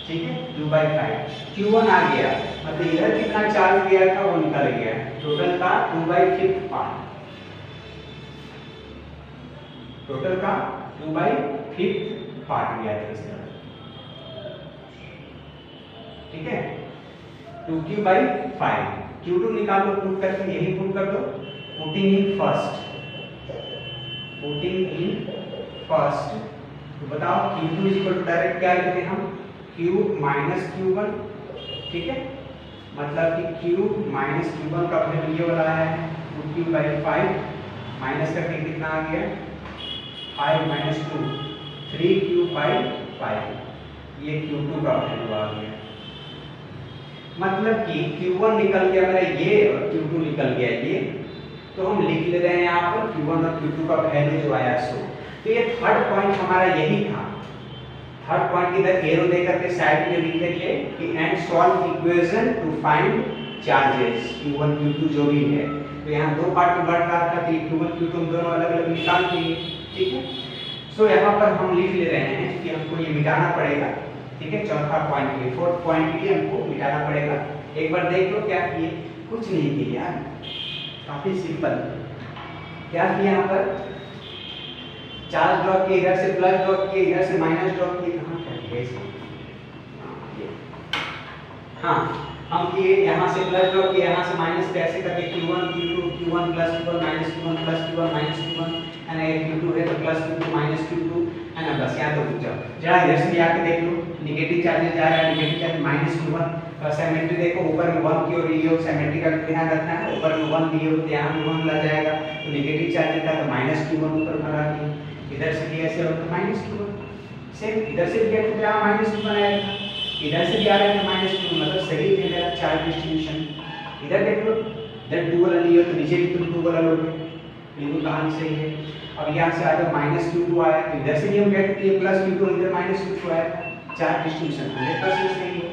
ठीक है, 2/5। q1 आ गया, मतलब इधर कितना चार्ज गया था वो निकल गया, टोटल का 2/5 पार्ट, टोटल का 2/5 पार्ट गया था इस तरह, ठीक है। 2q/5, q2 निकालो, पुट करके यही पुट कर दो, पुटिंग इन फर्स्ट, तो बताओ q2 is equal to direct क्या लिखते हैं हम, q माइनस q1, ठीक है, मतलब कि q माइनस q1 का वैल्यू ये वाला है 2q/5, माइनस करके कितना आ गया, 5 - 2 3q/5, ये q2 का वैल्यू आ गया। मतलब कि q1 निकल गया मेरा ये और q2 निकल गया ये, तो हम लिख ले रहे हैं यहाँ पर q1 और q2 का वैल्यू जो आया सो। तो ये थर्ड पॉइंट हमारा यही था। थर्ड पॉइंट इधर एरो दे करके साइड में लिख देंगे कि and solve equation to find charges q1 q2 जो भी है। तो यहाँ दो पार्ट में बढ़ रहा था कि q1 q2 हम दोनों अलग अलग निकाल देंगे, ठीक है। सो यहाँ पर हम लिख ले रहे हैं कि हमको ये मिटाना पड़ेगा, ठीक है, चौथा पॉइंट के लिए, फोर्थ पॉइंट के लिए हमको मिटाना पड़ेगा। एक बार देख लो क्या किए, कुछ नहीं किया यार, काफी सिंपल। क्या किया यहाँ पर, चार्ज ड्रॉप किए, इधर से प्लस ड्रॉप किए, इधर से माइनस ड्रॉप किए, कहाँ कर दिए, हाँ हम किए, यहाँ से प्लस ड्रॉप किए, यहाँ से माइनस, कैसे करके q1 q2 q1 plus q1 minus q1 plus q1 minus q1, है ना, q2 है तो प्लस q2 माइनस q2, है ना, बस यहाँ तो रुक जाओ। जरा इधर से भी आके देख लो, निगेटिव चार्जेस जा रहा है, निगेटिव चार्ज माइनस q1, और सिमेट्री देखो ऊपर में 1 की ओर लिए हो, सिमेट्री का ध्यान रखना है, ऊपर में 1 लिए हो तो यहाँ भी 1 लग जाएगा, तो निगेटिव चार्ज था तो माइनस q1 ऊपर भरा दिया, इधर से भी ऐसे हो तो माइनस q1, सेम इधर से भी गया तो यहाँ माइनस q1 आया था, इधर से भी आ रहा है माइनस q1, मतलब सही है मेरा चार्ज डिस्ट्रीब्यूशन। इधर देख लो, इधर 2 वाला लिए हो तो नीचे भी तुम 2 वाला लोगे, बिल्कुल कहानी सही है। अब यहाँ से आगे माइनस q2 आया तो इधर से भी हम कहते हैं प्लस q2, इधर माइनस q2 आया, चार्ज डिस्ट्रीब्यूशन 100% सही है।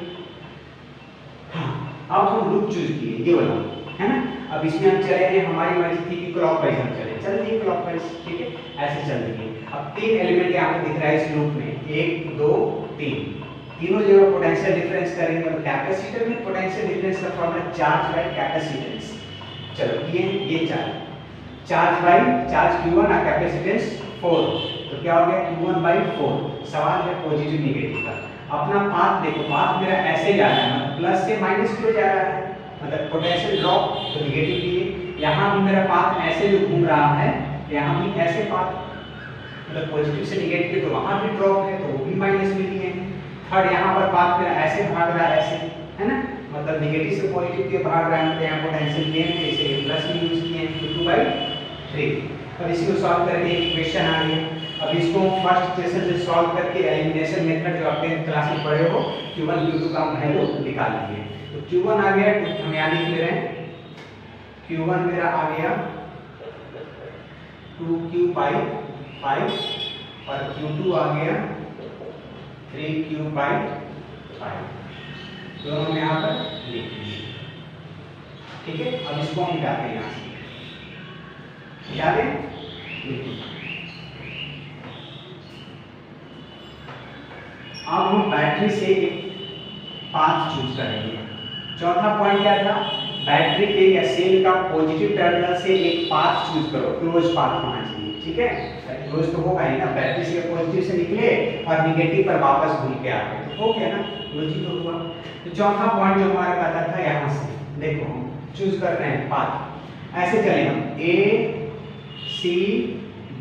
हाँ, अब हम लूप चूज किए ये वाला, है ना। अब इसमें हम चले गए, हमारी मर्जी थी कि क्लॉकवाइज हम चल दिए क्लॉकवाइज, ठीक है, ऐसे चल दिए। अब 3 एलिमेंट यहाँ पे दिख रहा है इस लूप में, 1 2 3, तीनों जगह पोटेंशियल डिफरेंस करेंगे, और कैपेसिटर में पोटेंशियल डिफरेंस का फॉर्मूला चार्ज बाय कैपेसिटेंस। चलो ये चार्ज बाय चार्ज q1 और कैपेसिटेंस 4, तो क्या हो गया q1/4। सवाल है पॉजिटिव निगेटिव का। अपना पाथ देखो, पाथ मेरा ऐसे जा रहा है, मतलब प्लस से माइनस की ओर जा रहा है, मतलब पोटेंशियल ड्रॉप तो निगेटिव लिए। यहाँ भी मेरा पाथ ऐसे जो घूम रहा है, यहाँ भी ऐसे पाथ, मतलब पॉजिटिव से निगेटिव, तो वहाँ भी ड्रॉप है तो वो भी माइनस में लिए हैं। थर्ड यहाँ पर पाथ मेरा ऐसे भाग रहा है, ऐसे, है ना, मतलब निगेटिव से पॉजिटिव के भाग रहा है, तो यहाँ पोटेंशियल गेन है, इसीलिए प्लस में यूज किए हैं, 2/3। अब इसको सॉल्व करके एक इक्वेशन आ गया। अब इसको फर्स्ट इक्वेशन से सॉल्व करके एलिमिनेशन मेथड जो आपने क्लास में पढ़े हो, q1 q2 का वैल्यू निकाल लिए। तो q1 आ गया, हम यहाँ लिख ले रहे हैं, q1 मेरा आ गया 2q/5 और q2 आ गया 3q/5, दोनों में यहाँ पर लिख लीजिए, ठीक है। अब इसको हम मिटाते हैं यहाँ से, याद है? अब हम बैटरी से एक पाथ चूज करेंगे। चौथा पॉइंट क्या था? बैटरी के या सेल का पॉजिटिव टर्मिनल से एक पाथ चूज करो, क्लोज पाथ होना चाहिए, ठीक है? क्लोज तो होगा ही ना, बैटरी से पॉजिटिव से निकले और निगेटिव पर वापस घूम के आ गए तो हो गया ना, लॉजिक तो हुआ। तो चौथा पॉइंट जो हमारा कहता था यहाँ से देखो हम चूज कर रहे हैं पाथ, ऐसे चले हम ए सी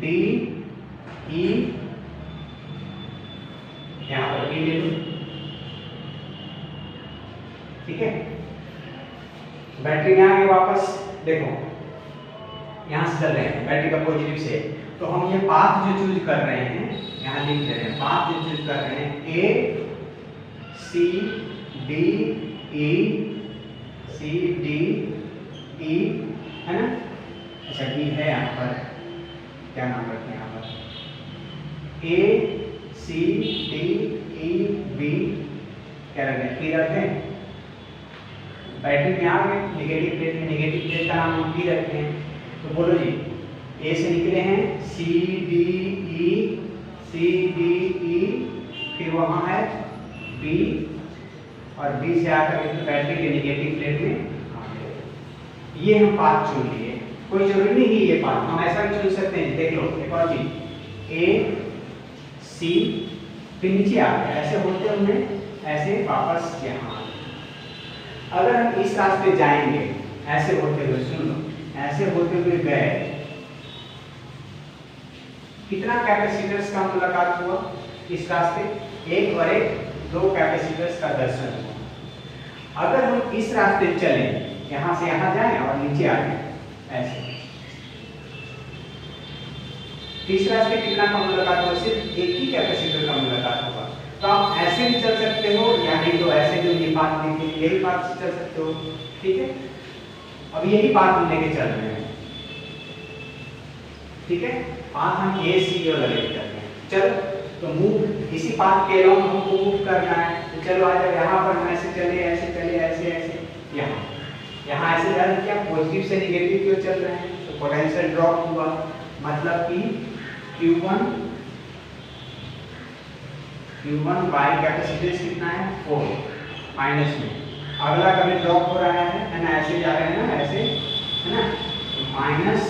डी ई, यहाँ पर ई ले लो, ठीक है? बैटरी में आ गए वापस, देखो यहाँ से चल रहे हैं बैटरी का पॉजिटिव से, तो हम ये पाथ जो चूज कर रहे हैं यहाँ लिख दे रहे हैं, पाथ जो चूज कर रहे हैं ए C D E, C D E, है ना? अच्छा डी है यहाँ पर, क्या नाम रखते हैं यहाँ पर? ए सी डी ई बी, क्या रखते हैं? पी रखते हैं। बैटरी में आ गए, नेगेटिव प्लेट में, नेगेटिव प्लेट का नाम हम पी रखते हैं। तो बोलो जी, ए से निकले हैं सी डी ई, फिर वहाँ है बी, और बी से आकर के बैटरी के नेगेटिव प्लेट में आ गए। ये हम पाथ चुन लिए, कोई जरूरी नहीं ये पाथ, हम ऐसा भी चुन सकते हैं। देख लो एक और चीज, ए सी, फिर नीचे आ गए, ऐसे होते हुए ऐसे वापस यहाँ। अगर हम इस रास्ते जाएंगे ऐसे होते हुए, सुन लो, ऐसे होते हुए गए, कितना कैपेसिटर्स का मुलाकात हुआ इस रास्ते? एक और एक, दो कैपेसिटर्स का दर्शन हुआ। अगर हम इस रास्ते चले, यहां से यहां जाएं और नीचे आ जाए ऐसे, तीसरा रास्ते कितना का मुलाकात हुआ? सिर्फ एक ही कैपेसिटर का मुलाकात होगा। तो आप ऐसे भी चल सकते हो या नहीं तो ऐसे जो ये पाथ देखिए, यही पाथ से चल सकते हो, ठीक है? अब यही पाथ हम लेके चल रहे हैं, ठीक है? पाथ हम ए सी वाला लेके चल रहे हैं। चलो तो मूव, इसी पाथ के अलावा हमको मूव करना है, तो चलो आ जाओ, यहाँ पर हम ऐसे चले, ऐसे चले, ऐसे ऐसे, यहाँ ऐसे जाने क्या, पॉजिटिव से निगेटिव क्यों चल रहे हैं? तो पोटेंशियल ड्रॉप हुआ, मतलब कि Q1 बाई कैपेसिटेंस कितना है? 4 माइनस में, अगला कभी ड्रॉप हो रहा है ना, ऐसे जा रहे हैं ना, ऐसे, है ना? तो minus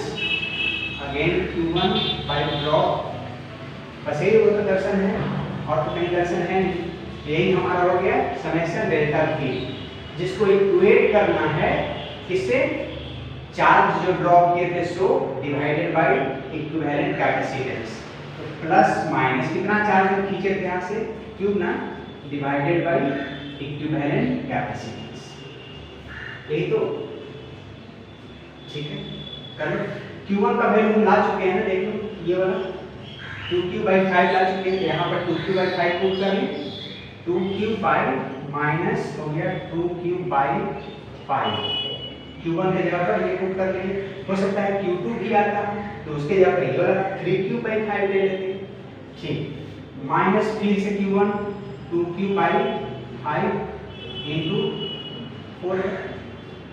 again Q1 by drop, बस यही वो तो दर्शन है, और तो कहीं दर्शन है नहीं। यही हमारा हो गया समेशन डेल्टा P, जिसको इक्वेट करना है किससे? चार्ज जो ड्रॉप किए थे so divided by equivalent capacitance. तो प्लस माइनस कितना चार्ज खींचे थे यहाँ से? क्यूब ना, डिवाइडेड बाई इक्विवेलेंट कैपेसिटेंस, यही तो, ठीक है? कर लो, Q1 का वैल्यू ला चुके हैं ना, देख लो ये वाला 2Q/5 ला चुके हैं, यहाँ पर 2Q/5 पुट कर लें, 2Q माइनस हो गया 2Q/5, Q1 के जगह पर ये पुट कर लेंगे। हो सकता है Q2 भी आता तो उसके जगह पर ये वाला 3Q/5 ले लेते, ठीक? माइनस फिर से Q1 2Q/5 into 4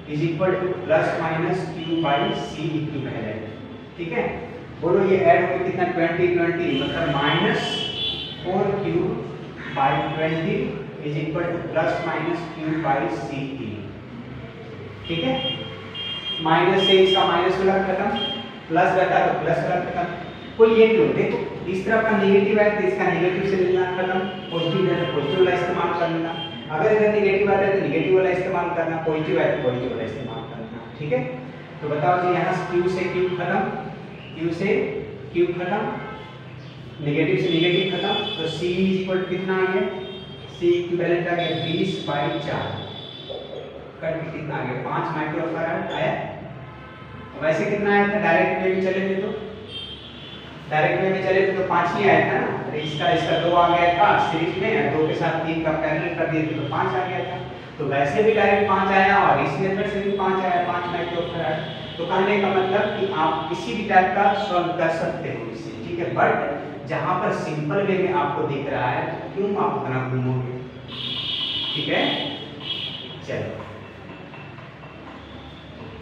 is equal to plus minus Q/C equivalent, ठीक है? बोलो ये ऐड होकर कितना? 20 मतलब minus 4Q/20 is equal to plus minus Q/C, ठीक है? माइनस से इसका माइनस वाला खत्म, प्लस रहता तो प्लस वाला खत्म। कोई ये क्यों? देखो इस तरफ का नेगेटिव है तो इसका नेगेटिव से लेना खत्म, पॉजिटिव है तो पॉजिटिव वाला इस्तेमाल कर लेना, अगर इधर नेगेटिव आता है तो नेगेटिव वाला इस्तेमाल करना, पॉजिटिव है तो पॉजिटिव वाला इस्तेमाल करना, ठीक है? तो बताओ जी, यहाँ से Q से Q खत्म, Q से Q खत्म, नेगेटिव से नेगेटिव खत्म, तो C इज इक्वल टू कितना आ गया? C इक्विवेलेंट आ गया 20/4, कट कितना आ गया? 5 माइक्रोफैराड आया। वैसे कितना आया था? डायरेक्ट वे में चले थे तो, डायरेक्ट वे में चले थे तो 5 ही आया था ना, तो इसका 2 आ गया था सीरीज में, 2 के साथ 3 का पैरेलल कर दिए थे तो 5 आ गया था। तो वैसे भी डायरेक्ट 5 आया और इस मेथड से भी 5 आया, 5 माइक्रोफैराड। तो कहने का मतलब कि आप किसी भी टाइप का सॉल्व कर सकते हो इससे, ठीक है? बट जहां पर सिंपल वे में आपको दिख रहा है तो क्यों आप उतना घूमोगे, ठीक है? चलो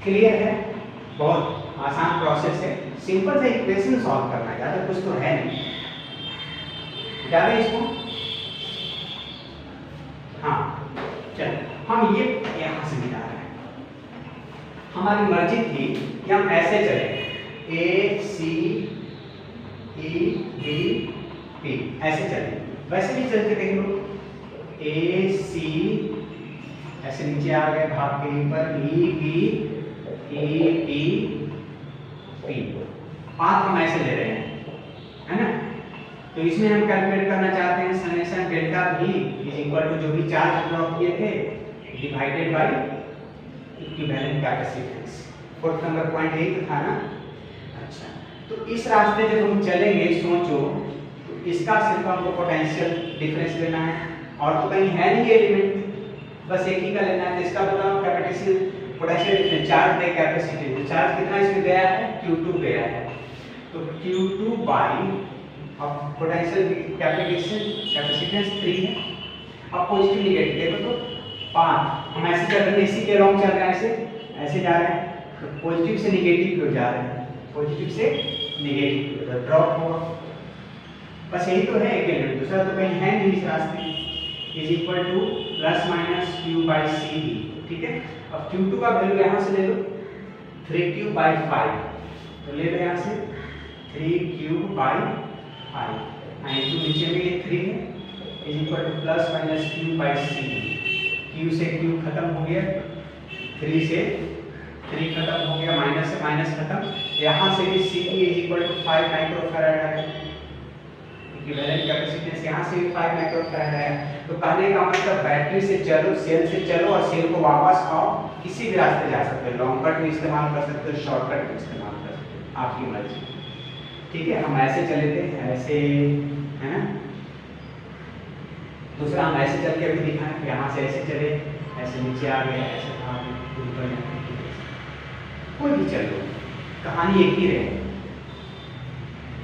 क्लियर है? बहुत आसान प्रोसेस है, सिंपल से इक्वेशन सॉल्व करना है, ज़्यादा कुछ तो है नहीं। ज़्यादा इसको हाँ चलो हम ये यहाँ से मिला रहे हैं, हमारी मर्जी थी कि हम ऐसे चले ए सी ई डी पी ऐसे चले, वैसे भी चल के देख लो ए सी ऐसे नीचे आ गए भाग के ऊपर E B A P P, path हम ऐसे ले रहे हैं, है ना। तो इसमें हम कैलकुलेट करना चाहते हैं summation delta V is equal to जो भी चार्ज ड्रॉप किए थे divided by equivalent capacitance. Fourth number point यही तो था ना। अच्छा, तो इस रास्ते जब हम चलेंगे सोचो, तो इसका सिर्फ हमको पोटेंशियल डिफरेंस लेना है, और तो कहीं है नहीं एलिमेंट, बस एक ही का लेना है। तो इसका बताओ potential difference charge by capacitance, तो चार्ज कितना इसमें गया है Q2 गया है, तो Q2 बाई अब पोटेंशियल कैपेसिटेंस 3 है। अब पॉजिटिव नेगेटिव देखो तो 5, हम ऐसे चल रहे हैं, इसी के लॉन्ग चल रहे हैं, ऐसे जा रहे हैं, तो पॉजिटिव से नेगेटिव की ओर जा रहे हैं, पॉजिटिव से नेगेटिव की ओर ड्रॉप होगा। बस यही तो है एक एलिमेंट, दूसरा तो कहीं है नहीं इस रास्ते। Is equal to plus minus Q by C, ठीक है। अब Q2 का वैल्यू यहाँ से ले लो 3Q बाई 5, तो ले लो यहाँ से 3Q बाई 5, तो नीचे में ये 3 है, is equal to plus minus Q by C, Q से Q खत्म हो गया, 3 से 3 खत्म हो गया, माइनस से माइनस खत्म, यहाँ से भी C is equal to 5 microfarad है, इक्विवेलेंट कैपेसिटेंस यहाँ से भी 5 माइक्रोफैराड है। तो कहने का मतलब बैटरी से चलो, सेल से चलो और सेल को वापस आओ, किसी भी रास्ते जा सकते हो, लॉन्ग कट भी इस्तेमाल कर सकते हो, शॉर्टकट भी इस्तेमाल कर सकते हो, आपकी मर्जी, ठीक है। हम ऐसे चले थे, ऐसे, है ना। दूसरा हम ऐसे चल के अभी दिखाएं, यहाँ से ऐसे चले, ऐसे नीचे आ गए, ऐसे ऊपर, कोई भी चलो, कहानी एक ही रहे,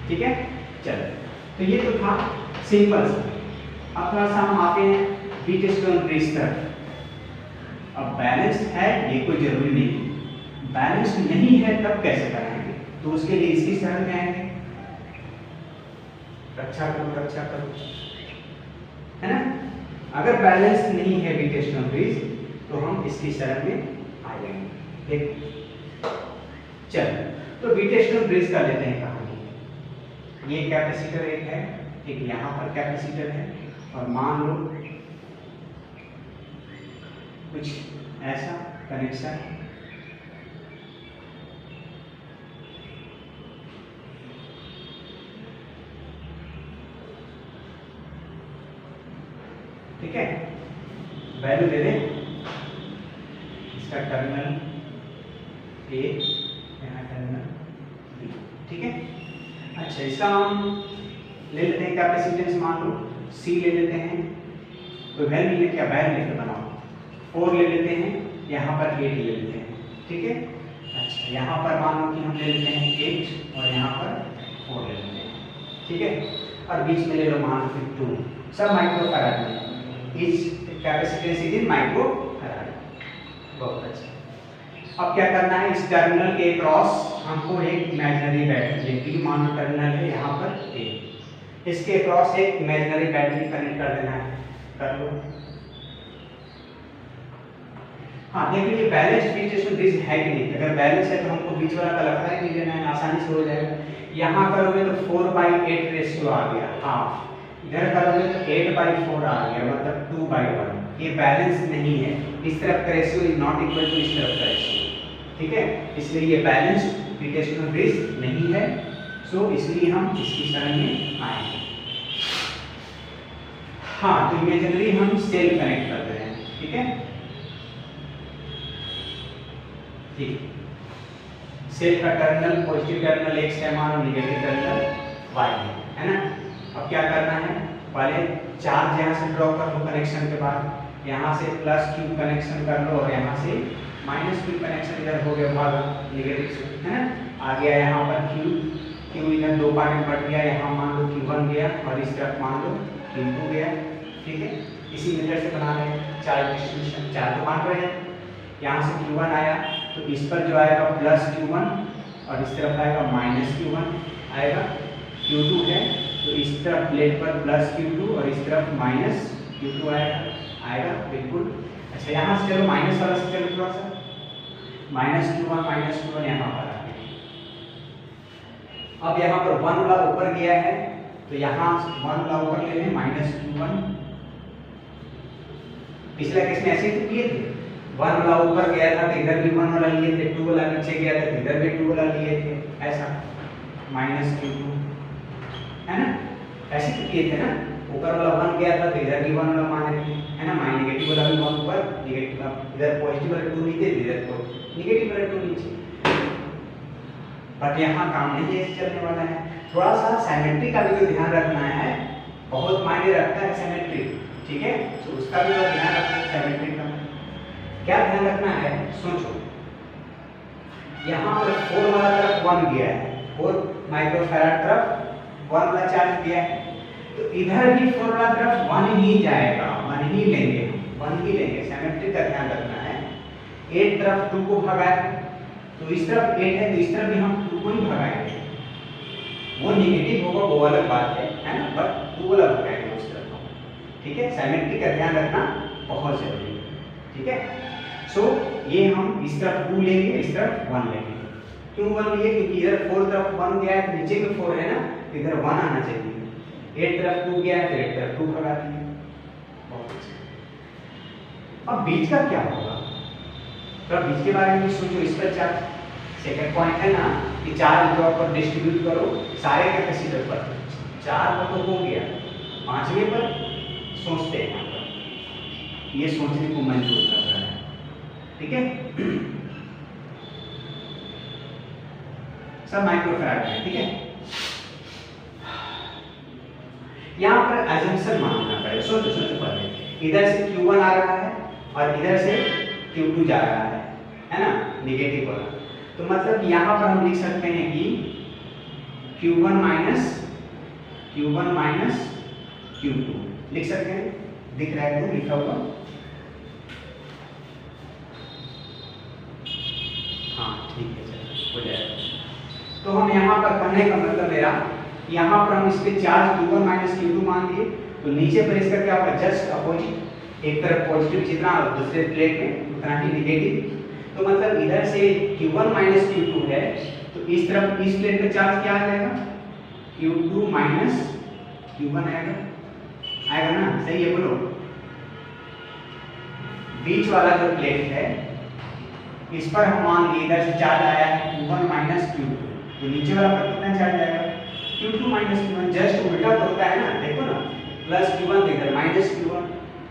ठीक है। चलो, तो ये तो था सिंपल सा। अब थोड़ा सा हम आते हैं बीटस्टोन ब्रिज तक। अब बैलेंस्ड है ये कोई जरूरी नहीं, बैलेंस्ड नहीं है तब कैसे कराएंगे, तो उसके लिए इसकी शरण में आएंगे, रक्षा करो, है ना। अगर बैलेंस नहीं है बीटस्टोन ब्रिज तो हम इसकी शरण में आ जाएंगे। देखो चलो, तो बीटस्टोन ब्रिज का लेते हैं कहानी। ये कैपेसिटर एक है, एक यहाँ पर कैपेसिटर है, और मान लो कुछ ऐसा कनेक्शन है, ठीक है। वैल्यू दे दें, इसका टर्मिनल ए, यहाँ टर्मिनल बी, ठीक है। अच्छा, इसका हम ले लेते हैं कैपेसिटेंस, मान लो C ले लेते हैं, कोई वैल्यू ले, क्या वैल्यू लेकर बनाओ, 4 ले लेते हैं, यहाँ पर 8 ले लेते हैं, ठीक है। अच्छा, यहाँ पर मान लो कि हम ले लेते हैं 8 और यहाँ पर 4 ले लेते हैं, ठीक है। और बीच में ले लो मान लो फिर 2, सब माइक्रोफैराड में, इस कैपेसिटेंस इज इन माइक्रोफैराड। बहुत अच्छा। अब क्या करना है, इस टर्मिनल के क्रॉस हमको एक इमेजिनरी बैटरी, ये B मान लो टर्मिनल है यहाँ पर A, इसके क्रॉस एक इमेजिनरी बैटरी कनेक्ट कर देना है, कर लो। हाँ देख लीजिए बैलेंस बीटस्टोन ब्रिज है कि नहीं, अगर बैलेंस है तो हमको बीच वाला का लगता है नहीं लेना है, आसानी से हो जाएगा। यहाँ करोगे तो 4/8 रेशियो आ गया, हाफ, इधर करोगे तो 8/4 आ गया, मतलब 2/1। ये बैलेंस नहीं है, इस तरफ का ratio is not equal to इस तरफ का रेशियो, ठीक है। इसलिए ये बैलेंस बीटस्टोन ब्रिज नहीं है, सो इसलिए हम इसकी शरण में आएंगे। हाँ, तो इमेजिनरी हम सेल कनेक्ट कर रहे हैं, ठीक है, ठीक। सेल का टर्मिनल पॉजिटिव टर्मिनल X है, मान नेगेटिव टर्मिनल Y है ना। अब क्या करना है, पहले चार्ज यहाँ से ड्रॉ कर लो कनेक्शन के बाद, यहाँ से +Q कनेक्शन कर लो और यहाँ से -Q कनेक्शन इधर हो गया भागा नेगेटिव से, है ना। आ गया यहाँ पर Q इधर 2 पार्ट में बढ़ गया, यहाँ मान लो Q1 गया और इस तरफ मान लो Q2 गया, ठीक है। इसी मेथड से बना रहे हैं चार्ज डिस्ट्रीब्यूशन, चार्ज तो बांट रहे हैं, यहाँ से Q1 आया तो इस पर जो आएगा +Q1 और इस तरफ आएगा -Q1 आएगा, Q2 है तो इस तरफ प्लेट पर +Q2 और इस तरफ -Q2 आएगा बिल्कुल। अच्छा यहाँ से चलो माइनस वाला से चलो थोड़ा सा, -Q1 यहाँ पर आ गया। अब यहाँ पर 1 वाला ऊपर गया है तो यहाँ 1 वाला ऊपर ले लें -Q1। पिछला केस में ऐसे ही किए थे, 1 वाला ऊपर गया था तो इधर भी 1 वाला लिए थे, 2 वाला नीचे गया था तो इधर भी 2 वाला लिए थे, ऐसा -Q2 है ना, ऐसे तो किए थे ना। ऊपर वाला 1 गया था तो इधर भी 1 वाला मान रहे थे, है ना। नेगेटिव वाला भी 1 ऊपर, नेगेटिव इधर पॉजिटिव वाला 2 नीचे, इधर नेगेटिव वाला 2 नीचे। बट यहाँ काम नहीं ऐसे चलने वाला है, थोड़ा सा सिमेट्री का भी ध्यान रखना है, बहुत मायने रखता है सिमेट्री, ठीक है। तो उसका भी ध्यान रखना है। सिमेट्री का क्या ध्यान रखना है, सोचो यहाँ पर 4 वाला तरफ 1 गया है, 4 माइक्रोफैराड तरफ 1 वाला चार्ज गया है, तो इधर भी 4 वाला तरफ 1 ही जाएगा, 1 ही लेंगे, 1 ही लेंगे। सिमेट्री का ध्यान रखना है। 8 तरफ 2 को भगाए तो इस तरफ 8 है तो इस तरफ भी हम 2 को ही भगाएंगे, वो नेगेटिव होगा वो अलग बात है ना, बट 2 वाला भगाएंगे उस तरफ, ठीक है। सिमेट्री का ध्यान रखना बहुत जरूरी है, ठीक है। सो ये हम इस तरफ 2 लेंगे, इस तरफ 1 लेंगे। क्यों 1 लिए, क्योंकि इधर 4 तरफ 1 गया है तो नीचे में 4 है ना, तो इधर 1 आना चाहिए। 8 तरफ 2 गया है तो 8 तरफ 2 भगा दिए, बहुत अच्छा। अब बीच का क्या होगा, तो बीच के बारे में सोचो। इस पर चार्ज, सेकंड पॉइंट है ना कि चार्ज ड्रॉप पर डिस्ट्रीब्यूट करो सारे कैपेसिटर पर। 4 पर तो हो गया, 5वें पर सोचते हैं, ये सोचने को मजबूर कर रहा है, ठीक है। सब माइक्रोफैराड है, ठीक है। यहाँ पर अजम्पशन मानना पड़ेगा, सोचो पहले, इधर से Q1 आ रहा है और इधर से Q2 जा रहा है ना, नेगेटिव वाला। तो मतलब यहाँ पर हम लिख सकते हैं कि Q1 माइनस Q2 लिख सकते हैं, दिख रहा है तो लिखा हुआ, हाँ ठीक है, चलो हो जाएगा। तो हम यहाँ पर पढ़ने का मतलब मेरा, यहाँ पर हम इस पे चार्ज Q1 माइनस Q2 मान दिए, तो नीचे पर इसका क्या होगा, जस्ट अपोजिट, एक तरफ पॉजिटिव जितना और दूसरे प्लेट में उतना ही नेगेटिव। तो मतलब इधर से Q1 माइनस Q2 है तो इस तरफ इस प्लेट पे चार्ज क्या आ जाएगा, Q2 माइनस Q1 आएगा ना, सही है बोलो। बीच वाला जो प्लेट है इस पर हम मान लिए इधर से चार्ज आया है Q1 माइनस Q2, तो नीचे वाला पर कितना चार्ज आएगा, Q2 माइनस Q1, जस्ट उल्टा तो होता है ना, देखो ना, प्लस Q1 इधर माइनस Q1,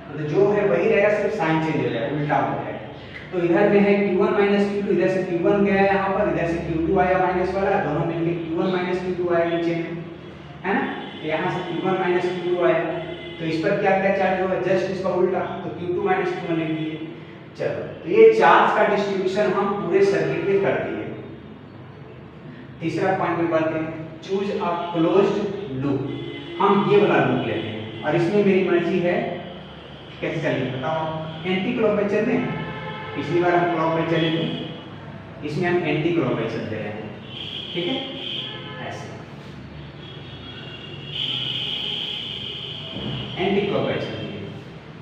तो जो है वही रहेगा, सिर्फ साइन चेंज हो जाएगा, उल्टा हो जाएगा। तो इधर में है Q1 माइनस Q2, इधर से Q1 गया है यहाँ पर, इधर से Q2 आया माइनस वाला, दोनों मिलके Q1 माइनस Q2 आया नीचे में, है ना। तो यहाँ से Q1 माइनस Q2 आया, तो इस पर क्या क्या चार्ज होगा, जस्ट इसका उल्टा, तो Q2 माइनस Q1 लिख दिए। चलो, तो ये चार्ज का डिस्ट्रीब्यूशन हम पूरे सर्किट में कर दिए। तीसरा पॉइंट में बढ़ते हैं, चूज अ क्लोज्ड लूप। हम ये वाला लूप लेते हैं और इसमें मेरी मर्जी है कैसे चलेंगे बताओ, एंटी क्लॉकवाइज चलते हैं। पिछली बार हम क्लॉकवाइज चले थे, इसमें हम एंटी क्लॉकवाइज चलते रहे हैं, ठीक है। ऐसे एंटी क्लॉकवाइज चलती है,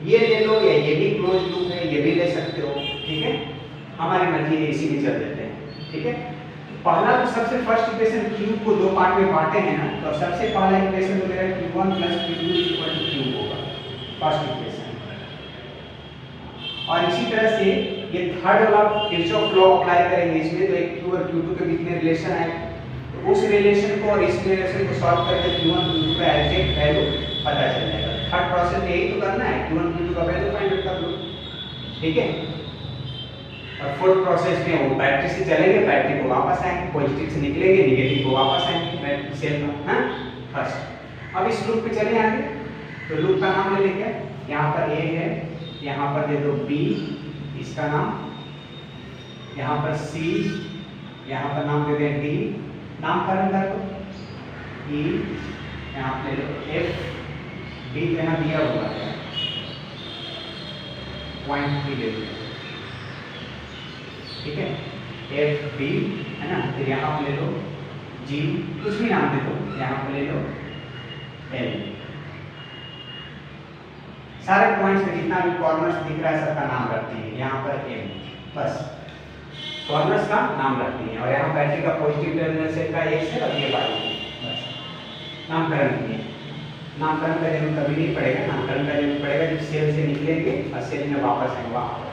ये ले लो या ये भी क्लोज लूप है, ये भी ले सकते हो, ठीक है। हमारी मर्जी है, इसी में चल देते हैं, ठीक है। पहला तो सबसे फर्स्ट इक्वेशन Q को 2 पार्ट में बांटे हैं ना, तो सबसे पहला इक्वेशन तो मेरा Q1 plus Q2 equal to Q होगा, फर्स्ट इक्वेशन। और इसी तरह से ये थर्ड वाला किरचॉफ लॉ अप्लाई करेंगे इसमें, तो एक Q और Q2 के बीच में रिलेशन है, तो उस रिलेशन को और इस रिलेशन को सॉल्व करके Q1 Q2 का एग्जैक्ट वैल्यू पता चल जाएगा। थर्ड प्रोसेस में यही तो करना है, Q1 Q2 का वैल्यू फाइंड आउट कर लो, ठीक है। और फोर्थ प्रोसेस में वो बैटरी से चलेंगे, बैटरी को वापस आएंगे, पॉजिटिव से निकलेंगे, नेगेटिव को वापस आएंगे बैटरी सेल में, हाँ फर्स्ट। अब इस लूप पे चले आगे, तो लूप का नाम ले लेंगे, यहाँ पर A है, यहाँ पर दे दो B इसका नाम, यहाँ पर C, यहाँ पर नाम दे दें D, नामकरण कर दो E, यहाँ पे ले लो F, B यहाँ दिया हुआ है, पॉइंट भी ले लो, ठीक है। F B है ना। फिर यहाँ पर ले लो G, कुछ भी नाम दे दो, यहाँ पर ले लो L। सारे पॉइंट्स में जितना भी कॉर्नर्स दिख रहा है सबका नाम रखती है, यहाँ पर M, बस कॉर्नर्स का नाम रखती है। और यहाँ बैटरी का पॉजिटिव टर्मिनल सेल का X है और ये Y है, बस नामकरण किए। नामकरण का जरूर कभी नहीं पड़ेगा, नामकरण का जरूर पड़ेगा जब सेल से निकलेंगे और सेल में वापस आएंगे वहाँ पर।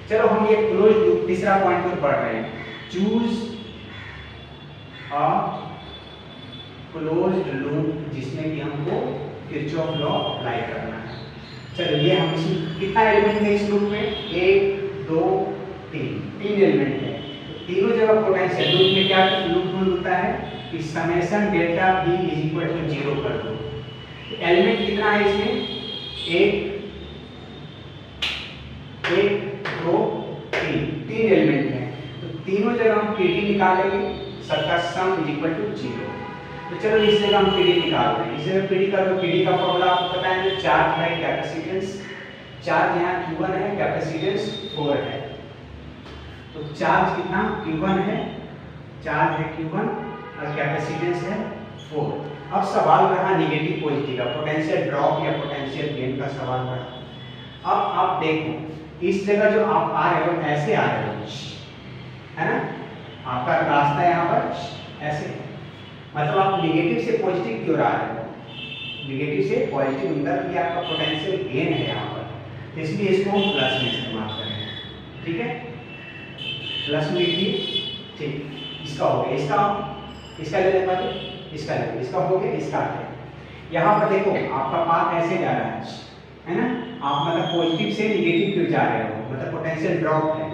चलो हम ये क्लोज लूप तीसरा पॉइंट पर पढ़ रहे हैं, चूज अ क्लोज्ड लूप जिसमें कि हमको किरचॉफ लॉ अप्लाई करना है। चलो ये हम इसमें कितना एलिमेंट है इस लूप में, 1 2 3 एलिमेंट है। तो तीनों जगह पोटेंशियल लूप में क्या लूप रूल होता है कि summation delta V is equal to 0 कर दो। तो एलिमेंट कितना है इसमें, 1 2 3 एलिमेंट है। तो तीनों जगह हम PD निकालेंगे, सबका सम इज इक्वल टू 0। तो चलो इस जगह हम PD निकाल रहे हैं। इस जगह PD का फॉर्मूला आपको पता है, चार्ज बाय कैपेसिटेंस। चार्ज यहाँ Q1 है, कैपेसिटेंस 4 है। तो चार्ज कितना Q1 है, चार्ज है Q1 और कैपेसिटेंस है 4। अब सवाल रहा निगेटिव पॉजिटिव का, पोटेंशियल ड्रॉप या पोटेंशियल गेन का सवाल रहा। अब आप देखो इस जगह जो आप आ रहे हो ऐसे आ रहे हो, है ना, आपका रास्ता यहाँ पर ऐसे है, मतलब आप निगेटिव से पॉजिटिव क्यों आ रहे हो, निगेटिव से पॉजिटिव मतलब कि आपका पोटेंशियल गेन है यहाँ पर, तो इसलिए इसको हम प्लस में इस्तेमाल करेंगे। ठीक है, प्लस में लिख दिए, ठीक, इसका हो गया, इसका ले लेते हैं, इसका हो गया, इसका है। यहाँ पर देखो आपका पाथ ऐसे जा रहा है ना, आप मतलब पॉजिटिव से निगेटिव क्यों जा रहे हो, मतलब पोटेंशियल ड्रॉप है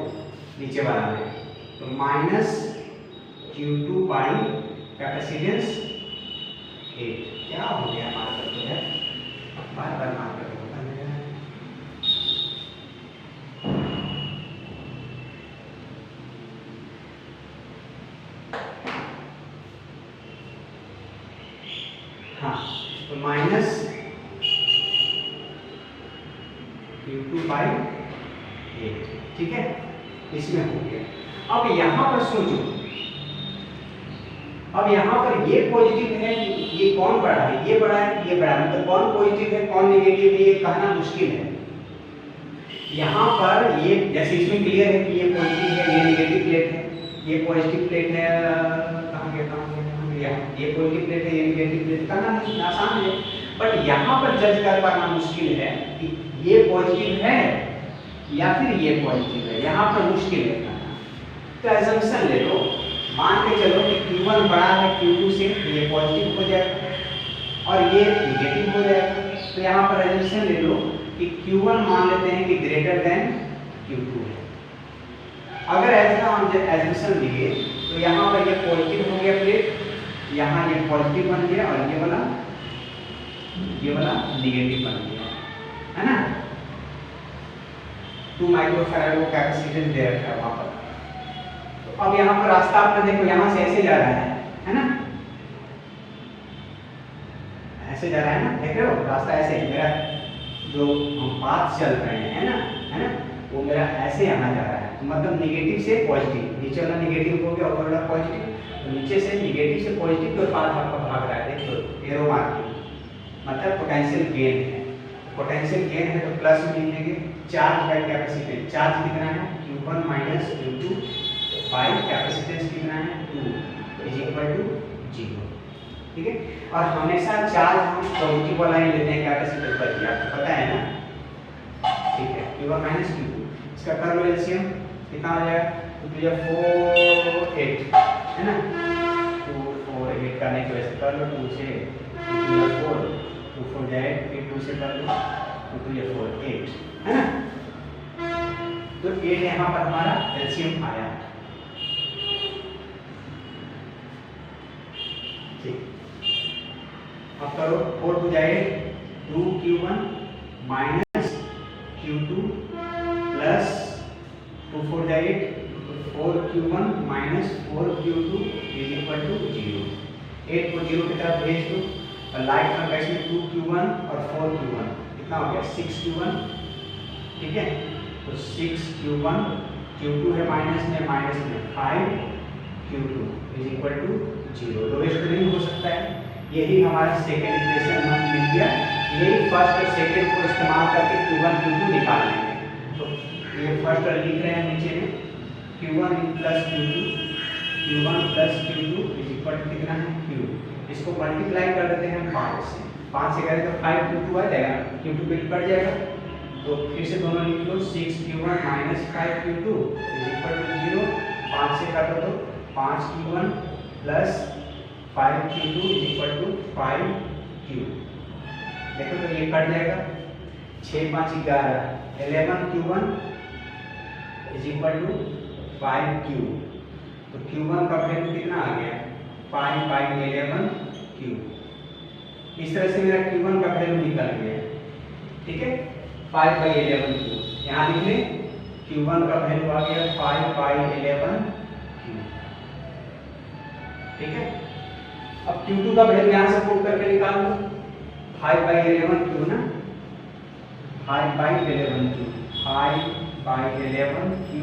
नीचे वाला में। तो माइनस Q2 बाई कैपेसिटेंस 8। क्या हो गया मार्कर तो है, बार मार्कर होता है। हाँ, तो माइनस Q2 बाई 8, ठीक है, इसमें हो गया। अब यहाँ पर सोचो, अब यहाँ पर ये पॉजिटिव है, ये कौन बड़ा है, ये बड़ा है, ये बड़ा है, मतलब कौन पॉजिटिव है कौन नेगेटिव है ये कहना मुश्किल है। यहाँ पर ये जैसे इसमें क्लियर है कि ये पॉजिटिव है, ये नेगेटिव प्लेट है, ये पॉजिटिव प्लेट है, कहाँ गया, ये पॉजिटिव प्लेट है, ये नेगेटिव प्लेट, कहना आसान है। बट यहाँ पर जज कर पाना मुश्किल है कि ये पॉजिटिव है या फिर ये पॉजिटिव है, यहाँ पर मुश्किल है। तो एजम्पशन ले लो, मान के चलो कि Q1 बड़ा है Q2 से, तो ये पॉजिटिव हो जाएगा और ये नेगेटिव हो जाएगा। तो यहाँ पर एजम्पशन ले लो कि Q1 मान लेते हैं कि ग्रेटर देन Q2 है। अगर ऐसा हम जब एजम्पशन लिए तो यहाँ पर ये पॉजिटिव हो गया प्लेट, यहाँ ये पॉजिटिव बन गया और ये वाला नेगेटिव बन गया, है ना। 2 माइक्रोफैराड वो कैपेसिटेंस दे रखा है वहाँ पर। अब यहाँ पर रास्ता आपने देखो यहाँ से ऐसे जा रहा है ना, ऐसे जा रहा है ना, देख रहे हो रास्ता ऐसे, मेरा जो हम पाथ चल रहे हैं है ना, वो मेरा ऐसे यहाँ जा रहा है। तो मतलब नेगेटिव से पॉजिटिव, नीचे वाला नेगेटिव हो गया, ऊपर वाला पॉजिटिव, तो नीचे से नेगेटिव से पॉजिटिव तो पाथ आपका भाग रहा है, देखो एरो मार्किंग, मतलब पोटेंशियल गेन है। पोटेंशियल गेन है तो प्लस में लिखेंगे, चार्ज बाय कैपेसिटेंस, चार्ज कितना है Q1 minus Q2 by capacitance कितना है 2 इज इक्वल टू 0। ठीक है, और हमेशा चार्ज हम पॉजिटिव वाला ही लेते हैं कैपेसिटर पर, आपको पता है ना। ठीक है, Q1 माइनस Q2, इसका कर लो एलसीएम, कितना हो जाएगा, तो 4 8 है ना, 2 4 8 करने की वजह से कर लो, 2 से 4 2 4 जाए, फिर 2 से कर लो, 2 4 8 है ना। तो 8 यहाँ पर हमारा एलसीएम आया। अब करो 4 टू जाए 2Q1 माइनस Q2 प्लस 2 4 जाए 4Q1 minus 4Q2 is equal to 0। 8 को 0 की तरफ भेज दो और लाइट में कैसे 2Q1 और 4Q1 कितना हो गया 6Q1। ठीक है, तो 6Q1, Q2 है माइनस में 5 Q2 इज इक्वल टू 0। तो वेस्ट नहीं हो सकता है। यही हमारा सेकेंड इक्वेशन हमें मिल गया। यही फर्स्ट और सेकेंड को इस्तेमाल करके Q1 Q2 निकाल लेंगे। तो ये फर्स्ट और लिख रहे हैं नीचे में Q1 plus Q2 is equal to कितना है Q। इसको मल्टीप्लाई कर देते हैं 5 से। 5 से करें तो 5 Q2 आ जाएगा, Q2 बिल कट जाएगा। तो फिर से दोनों लिख लो 6Q1 minus 5Q2 is equal to 0। 5 से काटो तो 5Q1 plus 5Q2 is equal to 5Q। देखो तो ये कट जाएगा। 6 5 11 11Q1 is equal to 5Q। तो Q1 का वैल्यू कितना आ गया 5/11Q। इस तरह से मेरा Q1 का वैल्यू निकल गया। ठीक है 5/11Q। यहाँ लिख लें Q1 का वैल्यू आ गया 5/11Q। ठीक है अब Q2 का वैल्यू यहाँ से पुट करके निकाल लो 5/11Q ना 5/11Q 5/11Q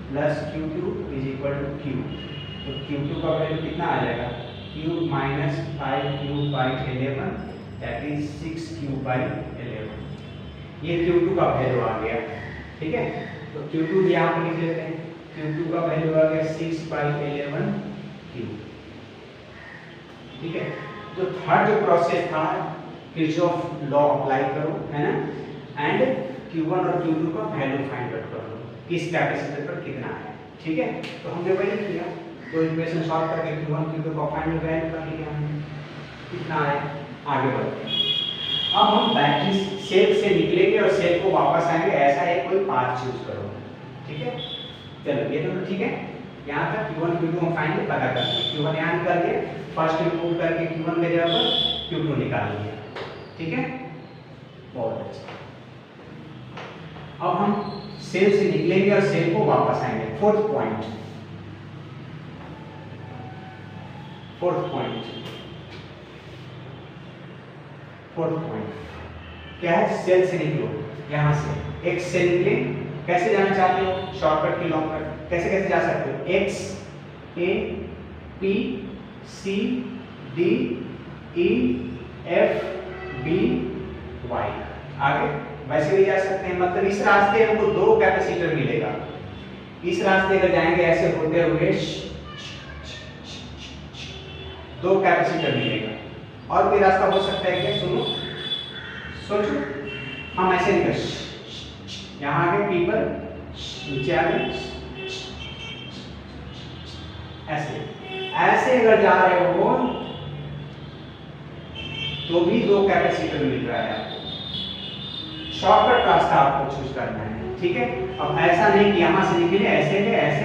plus Q2 is equal to Q। तो Q2 का वैल्यू कितना आ जाएगा Q minus 5Q/11 that is 6Q/11। ये Q2 का वैल्यू आ गया। ठीक है तो Q2 यहाँ पर लिख लेते हैं। Q2 का वैल्यू आ गया 6/11Q। ठीक है तो थर्ड जो प्रोसेस था किरचॉफ लॉ अप्लाई करो है ना एंड Q1 और Q2 का वैल्यू फाइंड आउट करो किस कैपेसिटर पर कितना है। ठीक है तो हमने वही किया। तो इक्वेशन सॉल्व करके Q1 Q2 का फाइनल वैल्यू कर लिया हमने कितना है। आगे बढ़ते हैं। अब हम बैटरी सेल से निकलेंगे और सेल को वापस आएंगे। ऐसा एक कोई पाथ चूज करो। ठीक है चलो ये तो ठीक है। यहाँ तक Q1 Q2 हम फाइनली पता कर लेंगे। Q1 यहाँ निकाल के फर्स्ट में पुट करके Q1 के जगह पर Q2 निकाल लिया। ठीक है बहुत अच्छा। अब हम सेल से निकलेंगे और सेल को वापस आएंगे। फोर्थ पॉइंट क्या है सेल से निकलो। यहां से X से निकले कैसे जाना चाहते हो शॉर्टकट की लॉन्ग कट कैसे जा सकते हो X A P C D E F B Y आगे वैसे भी जा सकते हैं। मतलब इस रास्ते हमको 2 कैपेसिटर मिलेगा। इस रास्ते का जाएंगे ऐसे होते हुए 2 कैपेसिटर मिलेगा। और कोई रास्ता हो सकता है क्या सुनो सोचो। हम ऐसे निकल यहाँ आगे पीपल नीचे आगे ऐसे अगर जा रहे हो तो भी 2 कैपेसिटर मिल रहा है आपको। शॉर्टकट रास्ता आपको चूज करना है। ठीक है अब ऐसा नहीं कि यहाँ से निकले ऐसे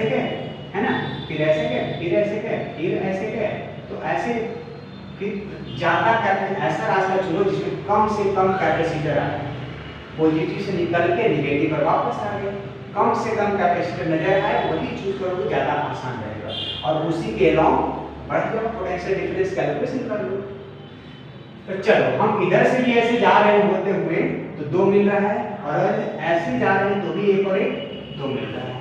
गए है ना फिर ऐसे गए फिर ऐसे गए तो ऐसे फिर ज्यादा ऐसा रास्ता चुनो जिसमें कम से कम कैपेसिटर आए। पॉजिटिव से निकल के नेगेटिव पर वापस आ गए। कम से कम कैपेसिटर नजर आए वही चूज करो ज्यादा आसान रहेगा। और उसी के अलाउंग बढ़ जाओ पोटेंशियल डिफरेंस कैलकुलेशन कर लो। तो चलो हम इधर से भी ऐसे जा रहे होते हुए तो 2 मिल रहा है और ऐसे जा रहे हैं तो भी 1 और 1 2 मिल रहा है।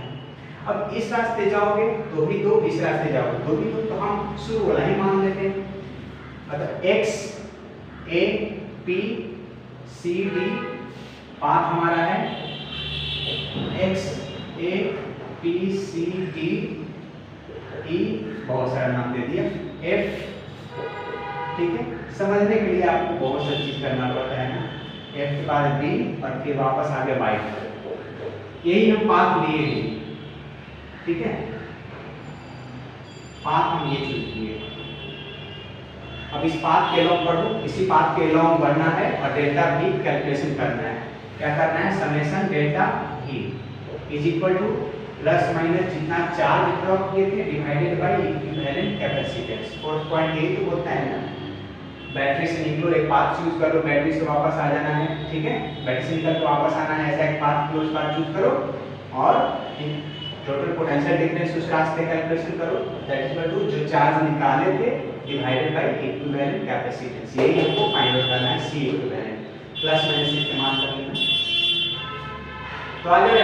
अब इस रास्ते जाओगे तो भी 2 इस रास्ते जाओगे तो भी 2 तो हम शुरू वाला ही मान लेते हैं। मतलब X A P C D path हमारा है X A P C D E बहुत सारा नाम दे दिया F। ठीक है समझने के लिए आपको बहुत सारी चीज करना पड़ता है ना। F के बाद B और फिर वापस आगे Y। यही हम पाथ लिए हैं। ठीक है पाथ हम ये चूज किए। अब इस पाथ के लॉन्ग बढ़ो इसी पाथ के लॉन्ग बढ़ना है और डेल्टा V कैलकुलेशन करना है। क्या करना है summation delta V is equal to plus minus जितना चार्ज ड्रॉप किए थे डिवाइडेड बाय इक्विवेलेंट कैपेसिटेंस। 4.8 तो बोलता है ना। बैटरी से निकलो एक पाथ चूज करो बैटरी से वापस आ जाना है। ठीक है बैटरी से निकल के वापस आना है ऐसा एक पाथ क्लोज पाथ चूज करो और टोटल पोटेंशियल डिफरेंस उस रास्ते का कैलकुलेशन करो दैट इज इक्वल टू जो चार्ज निकाले थे डिवाइडेड बाय इक्विवेलेंट कैपेसिटेंस। यही हमको फाइंड आउट करना है C इक्विवेलेंट प्लस माइनस इस्तेमाल कर लेना। तो आ जाओ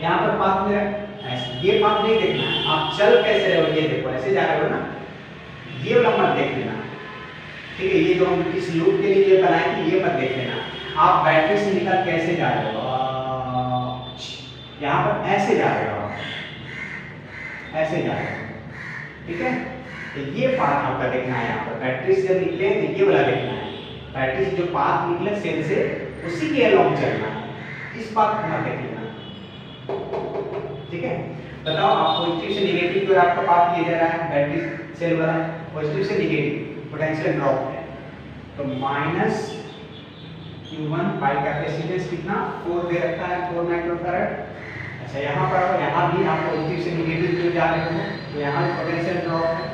यहाँ पर पाथ मेरा ऐसे ये पाथ नहीं देखना है, आप चल कैसे रहे हो ये देखो, ऐसे जा रहे हो ना, ये वाला मत देख लेना, ठीक है। ये जो हम इस लूप के लिए ये बनाए थे ये मत देख लेना। आप बैटरी से निकल कैसे जा रहे हो, यहाँ पर ऐसे जा रहे हो, ऐसे जा रहे हो, ठीक है। तो ये पाथ आपका देखना है, यहाँ पर बैटरी से जब निकले तो ये वाला देखना है, बैटरी से जो पाथ निकले सेल से उसी के अलोंग चलना है, इस पाथ को मत देख लेना, ठीक है। बताओ आप पॉजिटिव से नेगेटिव की ओर आपका पाथ ये जा रहा है, बैटरी सेल वाला पॉजिटिव से नेगेटिव पोटेंशियल ड्रॉप है, तो माइनस Q1 बाय कैपेसिटेंस कितना 4 दे रखा है, 4 माइक्रोफैराड। अच्छा यहाँ पर यहाँ भी आप पॉजिटिव से नेगेटिव की ओर जा रहे हो, तो यहाँ भी पोटेंशियल ड्रॉप है,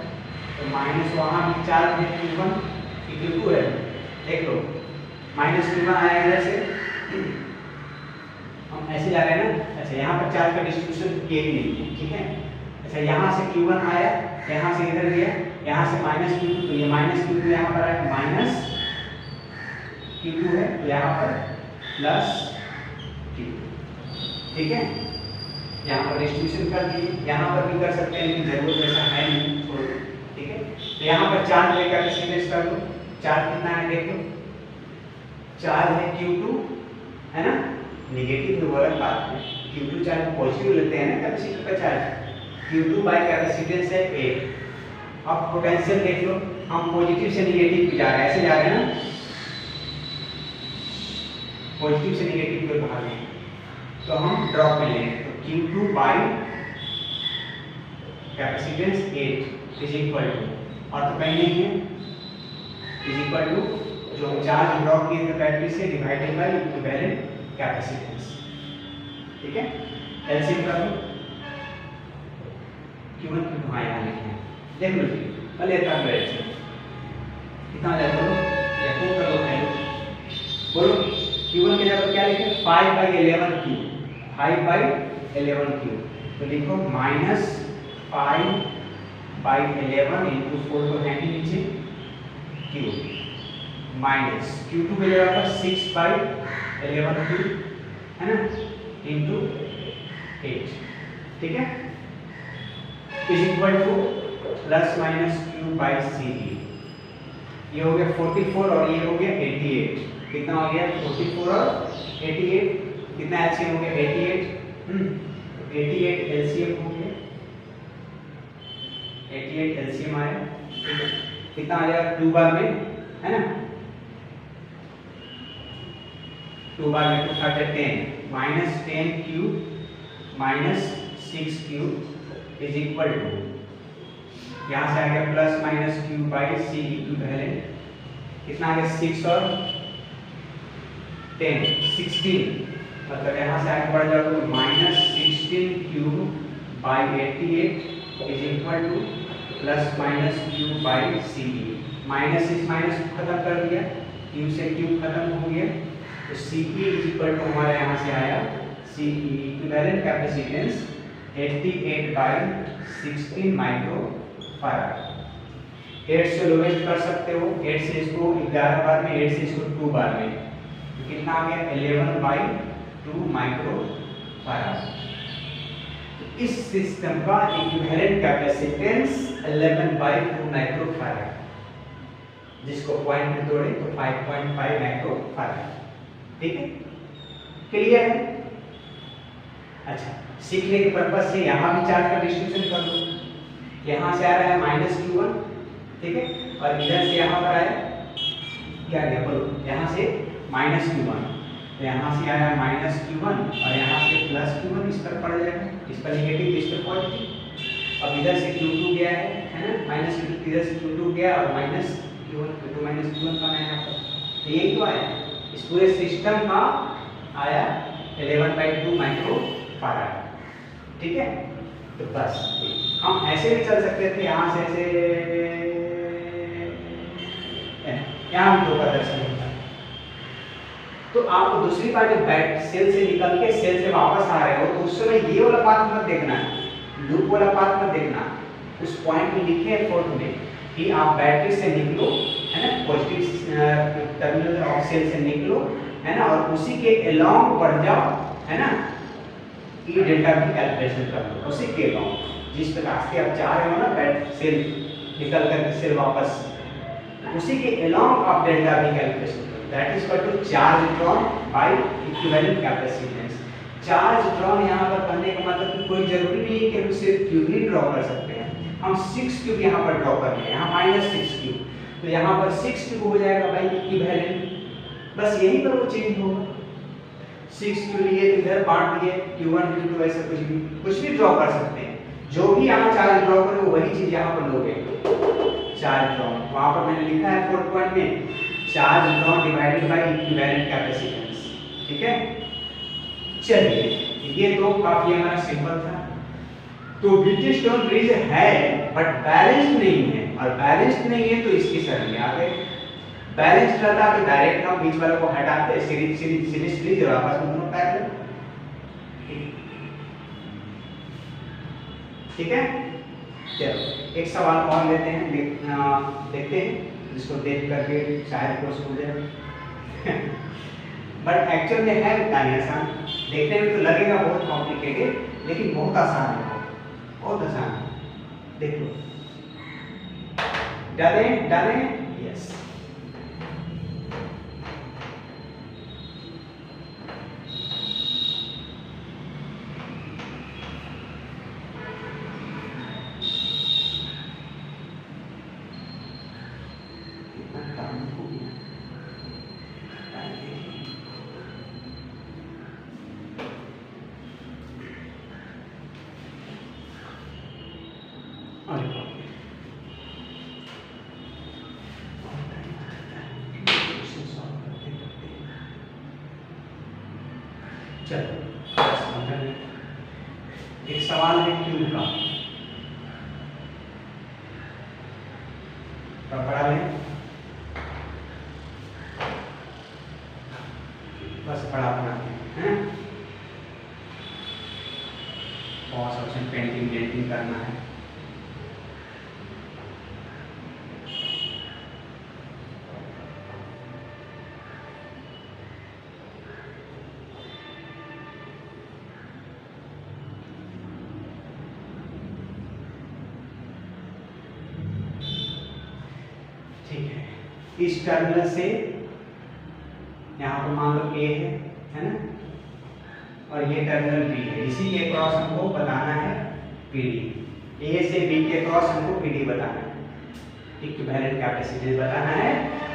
तो माइनस वहाँ भी चार्ज है Q1 Q2 है, देख लो माइनस Q1 आया इधर से, हम ऐसे जा रहे हैं ना। अच्छा यहाँ पर चार्ज का डिस्ट्रीब्यूशन किए ही नहीं है, ठीक है। अच्छा यहाँ से Q1 आया, यहाँ से इधर गया, यहाँ से माइनस Q2, तो ये माइनस Q2 यहाँ पर आया, माइनस Q2 है, तो यहाँ पर प्लस Q2, ठीक है। यहाँ पर डिस्ट्रीब्यूशन कर दिए, यहाँ पर भी कर सकते हैं लेकिन जरूरत ऐसा है नहीं, छोड़ दो, ठीक है। तो यहाँ पर चार्ज लेकर कैपेसिटेंस कर लो, चार्ज कितना है देख लो, चार्ज है Q2 है ना, नेगेटिव तो अलग बात है, Q2 चार्ज पॉजिटिव लेते हैं ना कैपेसिटर का चार्ज, Q2 बाय कैपेसिटेंस है 8। अब पोटेंशियल देख लो, हम पॉजिटिव से नेगेटिव की जा रहे हैं, ऐसे जा रहे हैं ना, पॉजिटिव से नेगेटिव को भाग लें तो हम ड्रॉप में लेंगे, तो Q2 by capacitance 8 is equal to, और तो कहीं नहीं है, इज इक्वल टू जो हम चार्ज ड्रॉप किए थे बैटरी से डिवाइडेड बाय इक्विवेलेंट कैपेसिटेंस, ठीक है। एलसीएम कर लो, Q1 की वहाँ यहाँ लिखे हैं, देख लो जी, पहले इतना करो एलसीएम कितना आ जाएगा, बोलो या तो कर लो वैल्यू, बोलो Q1 के जगह क्या लिखे 5/11Q, 5/11Q, तो लिखो माइनस 5/11 इंटू 4 को हैंडी नीचे Q, माइनस Q2 के जगह पर 6/11Q है ना इंटू 8, ठीक है, is equal to plus minus Q/CD। ये हो गया 44 और ये हो गया 88, कितना हो गया 44 और 88, कितना एलसीएम हो गया 88, 88 एलसीएम हो गया, 88 एलसीएम आया, कितना आ जाएगा 2 बार में है ना, 2 बार में 2 × 10 minus 10Q minus 6Q is equal to, यहाँ से आ गया प्लस माइनस Q/C इक्विवेलेंट, कितना आ गया 6 और 10 16, मतलब यहाँ से आगे बढ़ जाओ तो minus 16Q/88 is equal to plus minus Q/C, minus इस माइनस को खत्म कर दिया, Q से Q खत्म हो गया, तो CE इज इक्वल टू हमारे यहाँ से आया CE इक्विवेलेंट कैपेसिटेंस 88/16 माइक्रोफैराड। 8 से लोवेस्ट कर सकते हो, 8 से इसको 11 बार में, 8 से इसको 2 बार में, तो कितना आ गया 11/2 माइक्रोफैराड। तो इस सिस्टम का इक्विवेलेंट कैपेसिटेंस 11/2 माइक्रोफैराड, जिसको पॉइंट में तोड़े तो 5.5 माइक्रोफैराड, ठीक है, क्लियर है। अच्छा, सीखने के पर्पज से यहाँ भी चार्ज का डिस्ट्रीब्यूशन कर दो, यहाँ से आ रहा है माइनस Q1, ठीक है, और इधर से यहाँ पर आया क्या गया बोलो, यहाँ से माइनस Q1, तो यहाँ से आया माइनस Q1 और यहाँ से प्लस Q1, इस पर पड़ जाएगा, इस पर नेगेटिव इस पर पॉजिटिव। अब इधर से Q2 गया है ना, माइनस Q2, इधर से Q2 गया और minus Q1, Q2 minus Q1 का आया यहाँ पर, तो यही तो आया, इस पूरे सिस्टम का आया 11/2 माइक्रोफैराड, ठीक है। तो बस हम ऐसे भी चल सकते थे, यहाँ से ऐसे, यहाँ भी 2 का दर्शन होता है, तो आप दूसरी बार जब बैट सेल से निकल के सेल से वापस आ रहे हो तो उस समय ये वाला पाथ मत देखना, लूप वाला पाथ मत देखना, उस पॉइंट में लिखे है फोर्थ में कि आप बैटरी से निकलो है ना, पॉजिटिव टर्मिनल ऑफ सेल से निकलो है ना, और उसी के अलोंग बढ़ जाओ है ना, ई डेल्टा की कैलकुलेशन कर लो उसी के अलाउंग जिस प्रकार से आप चाह रहे हो ना बैट सेल निकल करके सेल वापस, उसी के अलाउंग आप डेल्टा की कैलकुलेशन करो। That is equal to charge drawn by equivalent capacitance. Charge drawn यहाँ पर करने का मतलब कोई जरूरी नहीं है कि हम सिर्फ क्यूब ही ड्रॉ कर सकते हैं, हम 6 क्यूब यहाँ पर ड्रॉ कर रहे हैं, यहाँ -6 क्यूब, तो यहाँ पर 6 क्यूब हो जाएगा बाई इक्विवेलेंट, बस यहीं पर वो चेंज होगा। 6 क्यू लिए तो इधर बांट दिए Q1 Q2 ऐसे कुछ भी ड्रॉ कर सकते हैं, जो भी यहाँ चार्ज ड्रॉ करो वही चीज यहाँ पर लोगे। चार्ज ड्रॉ वहाँ पर मैंने लिखा है 4 पॉइंट में, charge draw divided by equivalent capacitance, ठीक है। चलिए ये तो काफी हमारा सिंपल था। तो व्हीटस्टोन ब्रिज है बट बैलेंस्ड नहीं है, और बैलेंस्ड नहीं है तो इसकी शरण आ गए। बैलेंस रहता तो डायरेक्ट हम बीच वाले को हटाते, सीरीज और आपस में दोनों पैरेलल, ठीक है। चलो एक सवाल और लेते हैं, देखते हैं जिसको देख करके शायद कोई समझ जाए बट एक्चुअल में है उतना ही आसान। देखने में तो लगेगा बहुत कॉम्प्लिकेटेड लेकिन बहुत आसान है, बहुत आसान है। देख लो, डालें यस। चलो एक सवाल है क्यूब का, पढ़ा लें, बस पढ़ा हैं। बहुत ऑप्शन पेंटिंग करना है। इस टर्मिनल से यहाँ पर मान लो A है ना, और ये टर्मिनल B है, इसी के क्रॉस हमको बताना है PD। A से B के क्रॉस हमको PD बताना है, इक्विवेलेंट कैपेसिटेंस बताना है,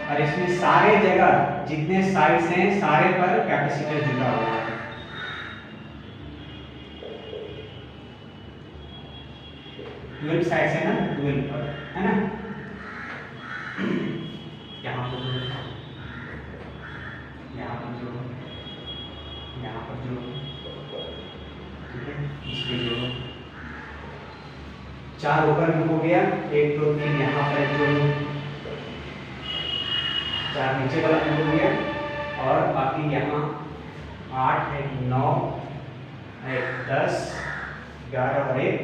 और इसमें सारे जगह जितने साइड्स हैं सारे पर कैपेसिटेंस जुड़ा हुआ है। डुअल साइड्स है ना, डुअल पर है ना, यहाँ पर जोड़ो, यहाँ पर जोड़ो, यहाँ पर जोड़ो, ठीक है, इसमें जोड़ो। 4 ऊपर में हो गया, 1 2 3 यहाँ पर जोड़ो, 4 नीचे वाला में हो गया, और बाकी यहाँ 8 है, 9 है, 10 11 और 1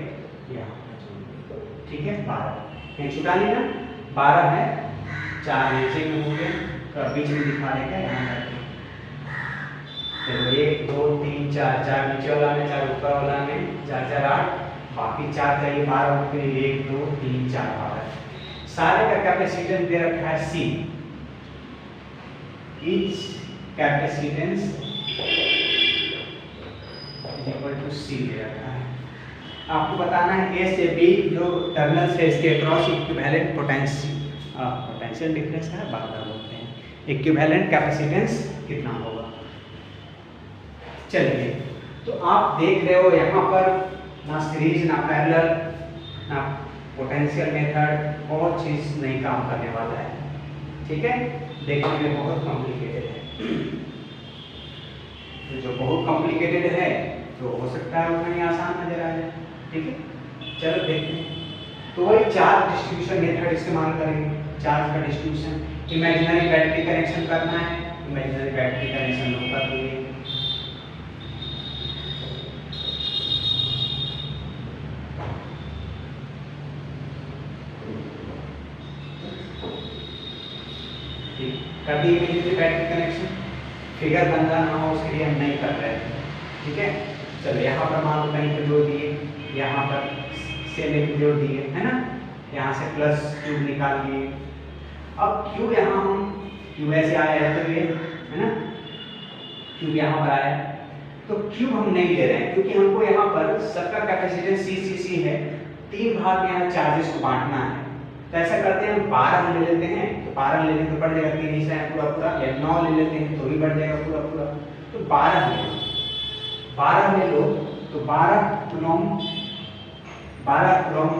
यहाँ पर जोड़ो, ठीक है। 12 कहीं छुटा नहीं ना, 12 है, 4 नीचे में हो गए, तो बीच में दिखा देगा यहाँ करके। देखो 1 2 3 4 नीचे वाला में, 4 ऊपर वाला में, 4 4 8, बाकी 4 चाहिए 12 के लिए, 1 2 3 4 12। सारे का कैपेसिटेंस दे रखा है C। Each capacitance is equal to C दे रखा है। आपको बताना है A से B जो टर्मिनल है इसके अक्रॉस इक्विवेलेंट पोटेंशियल डिफरेंस है, बात बोलते हैं, इक्विवेलेंट कैपेसिटेंस कितना होगा। चलिए, तो आप देख रहे हो यहाँ पर ना सीरीज ना पैरेलल ना पोटेंशियल मेथड, और चीज नहीं काम करने वाला है, ठीक है। देखने में बहुत कॉम्प्लिकेटेड है, तो जो बहुत कॉम्प्लिकेटेड है तो हो सकता है उतना ही आसान नजर आ जाए, ठीक है। चलो देखते हैं, तो वही चार्ज डिस्ट्रीब्यूशन मेथड इस्तेमाल करेंगे। चार्ज का डिस्ट्रीब्यूशन, इमेजिनरी बैटरी कनेक्शन करना है, इमेजिनरी बैटरी कनेक्शन लोग कर देंगे। कर दी इमेजिनरी बैटरी कनेक्शन, फिगर बंदा ना हो उसके लिए हम नहीं कर रहे हैं, ठीक है। चलो यहाँ पर मान लो कहीं पर जोड़ दिए, यहाँ पर सेम एक जोड़ दिए, है ना, यहाँ से प्लस क्यूब निकाल लिए। अब क्यूब यहाँ हम क्यूब ऐसे आया है तो ये है ना, क्यूब यहाँ पर आया, तो क्यूब हम नहीं ले रहे हैं क्योंकि हमको यहाँ पर सबका कैपेसिटेंस सी है, 3 भाग में यहाँ चार्जेस को बांटना है। तो ऐसा करते हैं हम 12 ले लेते हैं, तो 12 ले लेते तो बढ़ जाएगा 3 हिस्सा है पूरा पूरा, या 9 ले लेते हैं तो भी बढ़ जाएगा पूरा पूरा, तो 12 ले लो, 12 ले लो, तो 12 कूलम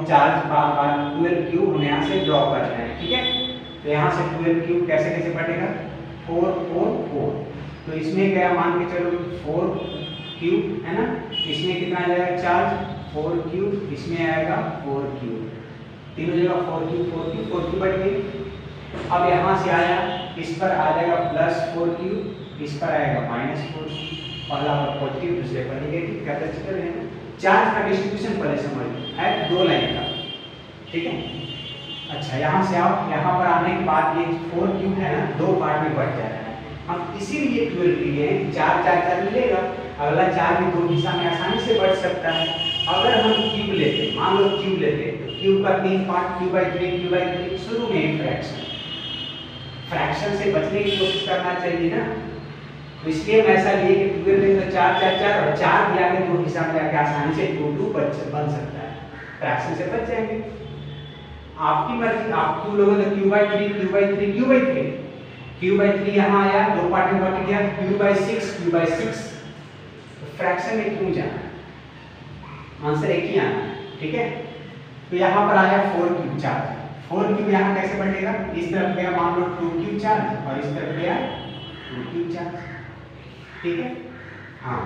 चार्ज 12 क्यूब हम यहाँ से ड्रॉ कर रहे हैं, ठीक है। तो यहाँ से 12 क्यूब कैसे कैसे बढ़ेगा, 4 4 4, तो इसमें क्या मान के चलो 4 क्यूब है ना, इसमें कितना आ जाएगा चार्ज 4 क्यूब, इसमें आएगा 4 क्यूब, तीनों जगह 4 क्यूब बढ़ गई। अब यहाँ से आया, इस पर आ जाएगा +4 क्यूब, इस पर आएगा -4 क्यूब, पहला पर पॉजिटिव दूसरे पर नेगेटिव, कैपेसिटर है ना। चार्ज का डिस्ट्रीब्यूशन पहले समझ है 2 लाइन का, ठीक है। अच्छा यहाँ से आओ, यहाँ पर आने के बाद ये 4 क्यूब है ना 2 पार्ट में बढ़ जा रहा है, हम इसीलिए 12 लिए हैं, 4 4 4 मिलेगा, अगला 4 भी 2 हिस्सा में आसानी से बढ़ सकता है। अगर हम क्यूब लेते, मान लो क्यूब लेते, तो क्यूब का 3 पार्ट, क्यूब/3 शुरू में ही फ्रैक्शन से बचने की कोशिश करना चाहिए ना, तो इसलिए हम ऐसा लिए कि 12 में तो 4 4 4 और 4 भी आगे 2 हिस्सा में आके आसानी से 2 2 बन सकता है, फ्रैक्शन से बच जाएंगे। आपकी मर्जी, आप क्यों लोगे तो क्यूब/3 यहाँ आया, 2 पार्ट में बट गया, क्यूब/6, तो फ्रैक्शन में क्यों जाना, आंसर एक ही आना है, ठीक है। तो यहाँ पर आया 4 क्यूब चार्ज, 4 क्यूब यहाँ कैसे बढ़ेगा, इस तरफ गया मान लो 2 क्यूब चार्ज और इस तरफ गया 2 क्यूब चार्ज, ठीक है। हाँ,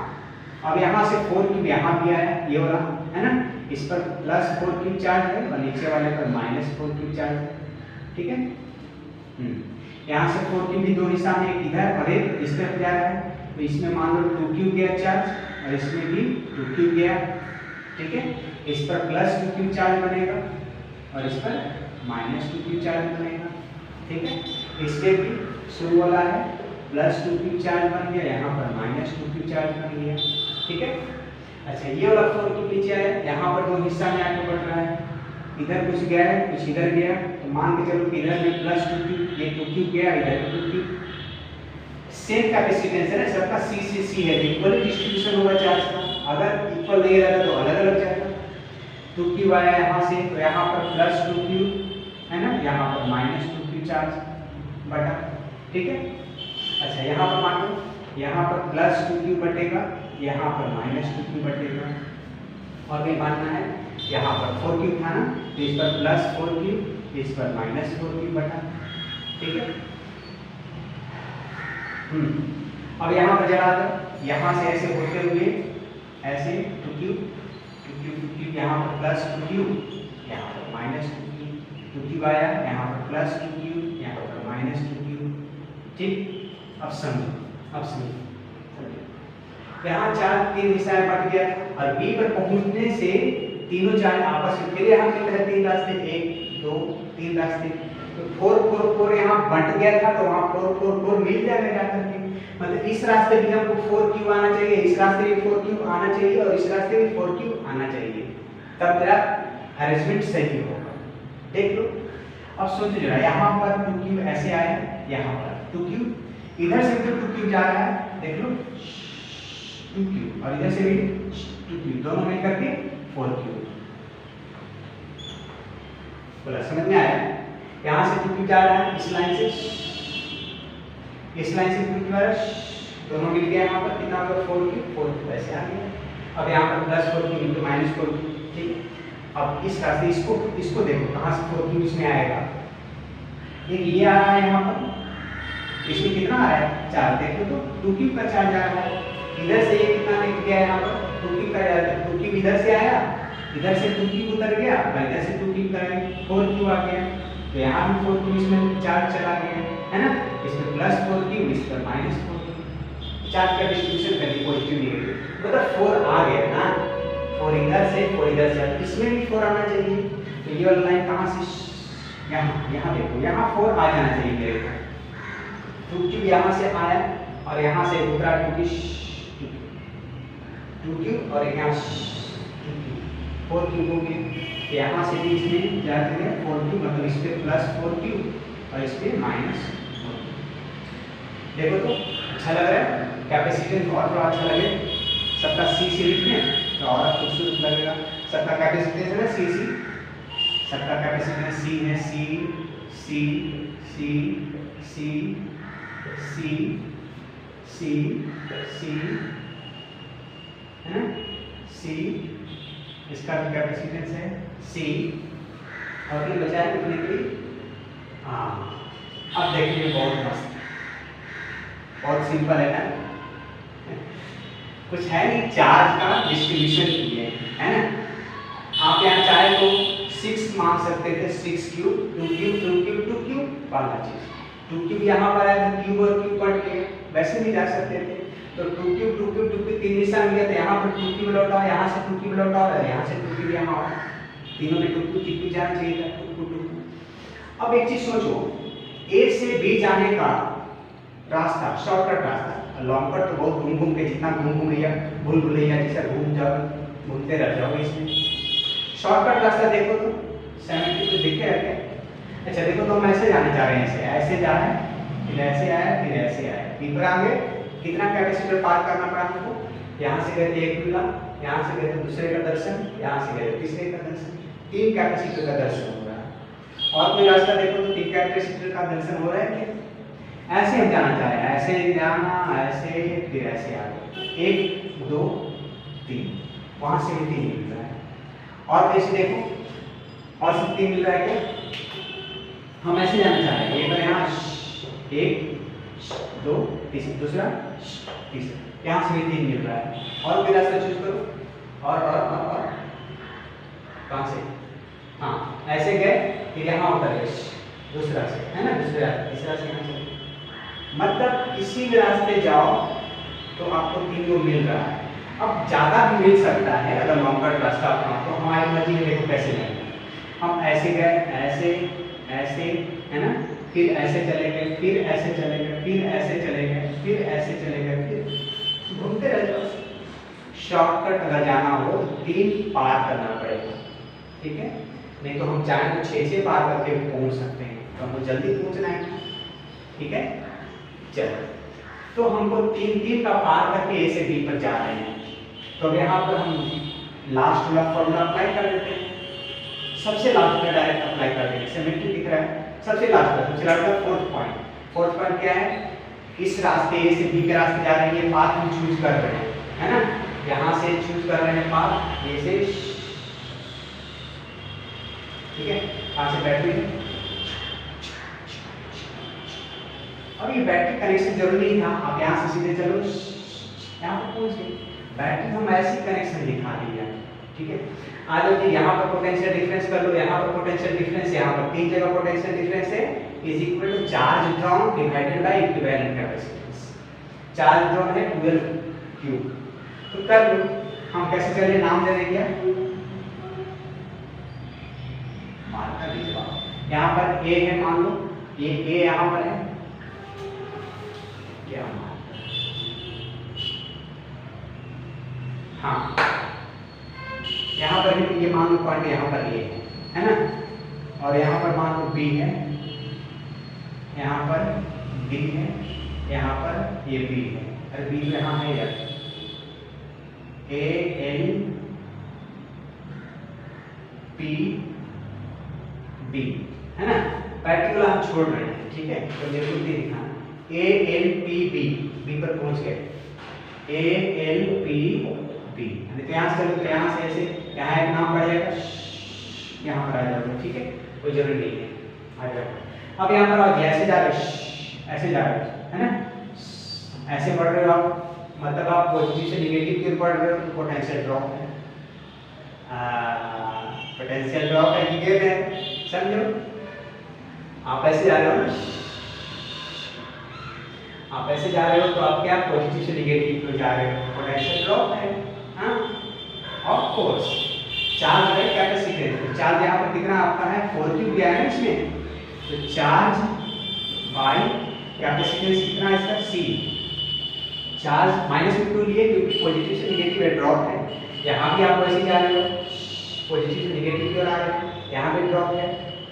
अब यहाँ से 4 क्यूब यहाँ भी आया, ये वाला है ना, इस पर +4 क्यूब चार्ज है और नीचे वाले पर -4 क्यूब चार्ज है, ठीक है। यहाँ से 4 क्यूब भी 2 हिस्सा में, एक इधर और एक इस तरफ जा रहा है, तो इसमें मान लो 2 क्यूब गया चार्ज और इसमें भी 2 क्यूब गया, ठीक है। इस पर +2 क्यूब चार्ज बनेगा और इस पर -2 क्यूब चार्ज बनेगा, ठीक है। इसमें भी शुरू वाला है +2 क्यूब चार्ज बन गया, यहाँ पर -2 क्यूब चार्ज बन गया, ठीक है। अच्छा ये वाला 4 क्यूब नीचे आया, यहाँ पर 2 हिस्सा में आके बढ़ रहा है, इधर कुछ गया है कुछ इधर गया, तो मान के चलो कि इधर में +2 क्यूब, ये 2 क्यूब गया, इधर 2 क्यूब, सेम कैपेसिटेंस है ना सबका, C है, इक्वल डिस्ट्रीब्यूशन होगा चार्ज का, अगर इक्वल नहीं रहता तो अलग अलग जाएगा। 2 क्यूब आया यहाँ से, तो यहाँ पर +2 क्यूब है ना, यहाँ पर -2 क्यूब चार्ज बटा, ठीक है। अच्छा यहाँ पर मान लो, यहाँ पर +2 क्यूब बटेगा, यहाँ पर -2 क्यूब बटेगा, और भी मानना है, यहाँ पर 4 क्यूब था ना, तो इस पर +4 क्यूब, इस पर -4 क्यूब बटा, ठीक है। अब यहाँ पर जरा यहाँ से ऐसे होते हुए ऐसे 2 क्यूब, यहाँ पर +2 क्यूब, यहाँ पर -2 क्यूब, 2 क्यूब आया, यहाँ पर +2 क्यूब, यहाँ पर -2 क्यूब, ठीक। अब समझो यहाँ चार्ज 3 हिस्सा में बट गया और B पर पहुंचने से तीनों चार्ज आपस में फिर यहाँ मिल रहे 3 रास्ते, 1 2 3 रास्ते, तो 4 4 4 यहाँ बट गया था, तो वहाँ 4 4 4 मिल जाएगा जाकर के, मतलब इस रास्ते भी हमको 4 क्यूब आना चाहिए, इस रास्ते भी 4 क्यूब आना चाहिए और इस रास्ते भी 4 क्यूब आना चाहिए, तब तेरा अरेंजमेंट सही होगा, देख लो। अब सोचो जरा, यहाँ पर 2 क्यूब ऐसे आया, यहाँ पर 2 क्यूब, इधर से भी 2 क्यूब जा रहा है, देख लो 2 क्यूब, और इधर से भी 2 क्यूब, दोनों मिलकर के 4 क्यूब, बोला समझ में आया। यहाँ से 2 क्यूब जा रहा है, इस लाइन से 2 क्यूब आ रहा है, दोनों मिल गया, यहाँ पर कितना होगा 4 क्यूब ऐसे आ गया। अब यहाँ पर +4 क्यूब इंटू -4 क्यूब, ठीक। अब इस रास्ते इसको देखो कहाँ से 4 क्यूब इसमें आएगा, एक ये आ रहा है यहाँ पर, इसमें कितना आ रहा है 4, देखो तो 2 क्यूब का चार्ज आ रहा है, इधर से ये कितना निकल गया यहाँ पर 2 क्यूब का, 2 क्यूब इधर से आया, इधर से 2 क्यूब उतर गया और इधर से 2 क्यूब का 4 क्यूब आ गया, तो यहाँ भी 4 क्यूब इसमें चार्ज चला गया है ना, इसमें +4 क्यूब, इस पर -4 क्यूब, चार्ज का डिस्ट्रीब्यूशन करके पॉजिटिव नेगेटिव, मतलब 4 आ गया ना, 4 इधर से 4 इधर से, इसमें भी 4 आना चाहिए, तो ये वाला लाइन कहाँ से, यहाँ देखो, यहाँ 4 आ जाना चाहिए मेरे को, 2 क्यूब यहाँ से आया और यहाँ से उतरा 2 क्यूब, 2 क्यूब और एक यहाँ 2 क्यूब, 4 क्यूब हो गए। यहाँ से भी इसमें जाते हैं 4 क्यूब, मतलब इस पे प्लस 4 क्यूब और इस पे माइनस 4 क्यूब। देखो तो अच्छा लग रहा है, कैपेसिटेंस और थोड़ा अच्छा लगे, सबका सी से लिखें तो और खूबसूरत लगेगा। सबका कैपेसिटेंस है ना सी, सबका कैपेसिटेंस सी है, सी सी सी सी सी सी सी है ना, सी, इसका भी कैपेसिटेंस है सी। और फिर बचा है कितने की, हाँ अब देखिए बहुत मस्त, बहुत सिंपल है ना, कुछ है नहीं, चार्ज का डिस्ट्रीब्यूशन किए है ना। आप यहाँ चाहे तो 6 मान सकते थे, 6 क्यूब 2 क्यूब 2 क्यूब 2 क्यूब वाला चीज, 2 क्यूब यहाँ पर है तो क्यूब और क्यूब पढ़ के वैसे भी जा सकते थे। तो 2 क्यूब 2 क्यूब 2 क्यूब 3 निशान लिया, तो यहाँ पर 2 क्यूब लौटा, यहाँ से 2 क्यूब लौटा और यहाँ से 2 क्यूब यहाँ और तीनों में 2 क्यूब कितनी जाना चाहिए था, 2 क्यूब। अब एक चीज सोचो, ए से बी जाने का रास्ता, शॉर्टकट रास्ता, लॉन्ग कट तो बहुत घूम घूम के, जितना घूम भैया भूल भुलैया जैसा घूम जाओ, घूमते रह जाओगे इसमें। शॉर्टकट रास्ता देखो तो 70 तो दिखे है क्या? अच्छा देखो तो हम ऐसे जाने जा रहे हैं, ऐसे जा रहे हैं, फिर ऐसे आए, फिर ऐसे आए, फिर आगे कितना कैपेसिटर पार करना पड़ा हमको, यहाँ से गए थे एक मिला, यहाँ से गए थे दूसरे का दर्शन, यहाँ से गए तीसरे का दर्शन, 3 कैपेसिटर का दर्शन हो रहा है। और कोई रास्ता देखो तो 3 कैपेसिटर का दर्शन हो रहा है क्या? ऐसे हम जाना चाह रहे हैं, ऐसे जाना, ऐसे फिर ऐसे आगे, 1 2 3, वहां से भी 3 मिल रहा है। और कैसे देखो, और सब 3 मिल रहा है क्या? हम ऐसे जाना चाह रहे हैं, एक बार यहाँ 1 2 तीसरा, दूसरा तीसरा, यहाँ से भी 3 मिल रहा है। और कोई रास्ता चूज करो, और कहाँ से, हाँ ऐसे गए, फिर यहाँ उतर गए दूसरा से, है ना, दूसरा तीसरा से यहाँ से, मतलब किसी भी रास्ते जाओ तो आपको 3 को मिल रहा है। अब ज़्यादा भी मिल सकता है अगर लॉन्ग कट रास्ता अपना, तो हमारी मर्जी में देखो कैसे जाएंगे। हम ऐसे गए, ऐसे ऐसे, है ना, फिर ऐसे चले गए, फिर ऐसे चले गए, फिर ऐसे चले गए, फिर ऐसे चले गए, फिर घूमते रह जाओ। शॉर्टकट अगर जाना हो तो 3 पार करना पड़ेगा, ठीक है, नहीं तो हम चाहें तो 6 पार करके पहुँच सकते हैं, तो हमको जल्दी पहुँचना है, ठीक है। चलो तो हमको 3 का पार करके ए से बी पर जा रहे हैं, तो अब यहाँ पर हम लास्ट वाला फॉर्मूला अप्लाई कर देते हैं। सबसे लास्ट में डायरेक्ट अप्लाई कर देंगे, सिमेट्री दिख रहा है, सबसे लास्ट का 4th पॉइंट। 4th पॉइंट क्या है, इस रास्ते ए से बी के रास्ते जा रहे हैं, पाथ हम चूज कर रहे हैं, है ना, यहाँ से चूज कर रहे हैं पाथ, ये से, ठीक है, यहाँ से बैटरी है। अब ये बैटरी कनेक्शन जरूरी नहीं था, आप यहाँ से सीधे चलो यहाँ पर पहुँच गए। बैटरी हम ऐसी कनेक्शन दिखा दिया, ठीक है। आ जाओ कि यहाँ पर पोटेंशियल डिफरेंस कर लो, यहाँ पर पोटेंशियल डिफरेंस, यहाँ पर 3 जगह पोटेंशियल डिफरेंस है, is equal to charge drawn divided by equivalent capacitance. Charge drawn है 12 क्यूब, तो कर लो। हम कैसे चले, नाम दे देंगे मार्कर लीजिए, यहाँ पर ए है, मान लो ये ए यहाँ पर है, क्या हाँ यहाँ पर भी ये मान लो पॉइंट यहाँ पर ये है ना, और यहाँ पर मान लो बी है, यहाँ पर बी है, यहाँ पर ये बी है, अरे बी यहाँ है यार, ए एल पी बी है ना, प्रैक्टिकल हम छोड़ रहे हैं, ठीक है, तो जरूर भी दिखाना। A L P B, B पर पहुंच गए, ए एल पी बी, तो यहाँ से चलो, तो यहाँ से ऐसे, यहाँ एक नाम पड़ जाएगा, यहाँ पर आ जाओगे, ठीक है, कोई जरूरी नहीं है, आ जाओ। अब यहाँ पर आओ, ऐसे जा रहे, ऐसे जा रहे, है ना, ऐसे पढ़ रहे हो आप, मतलब आप पॉजिटिव से निगेटिव की ओर पढ़ रहे हो, तो पोटेंशियल ड्रॉप है, पोटेंशियल ड्रॉप है, निगेटिव है, समझो। आप ऐसे जा रहे हो, आप ऐसे जा रहे हो, तो आप क्या पॉजिटिव से निगेटिव को जा रहे हो, पोटेंशियल ड्रॉप है, हाँ, ऑफ कोर्स। चार्ज है कैपेसिटेंस, चार्ज यहाँ पर कितना आपका है, 4 क्यूब दिया है इसमें, तो चार्ज बाई कैपेसिटेंस कितना है इसका, C, चार्ज माइनस में क्यों लिए, क्योंकि पॉजिटिव से नेगेटिव है, ड्रॉप है। यहाँ भी आप वैसे जा रहे हो, पॉजिटिव से नेगेटिव की ओर आ रहे हो, यहाँ पे ड्रॉप है।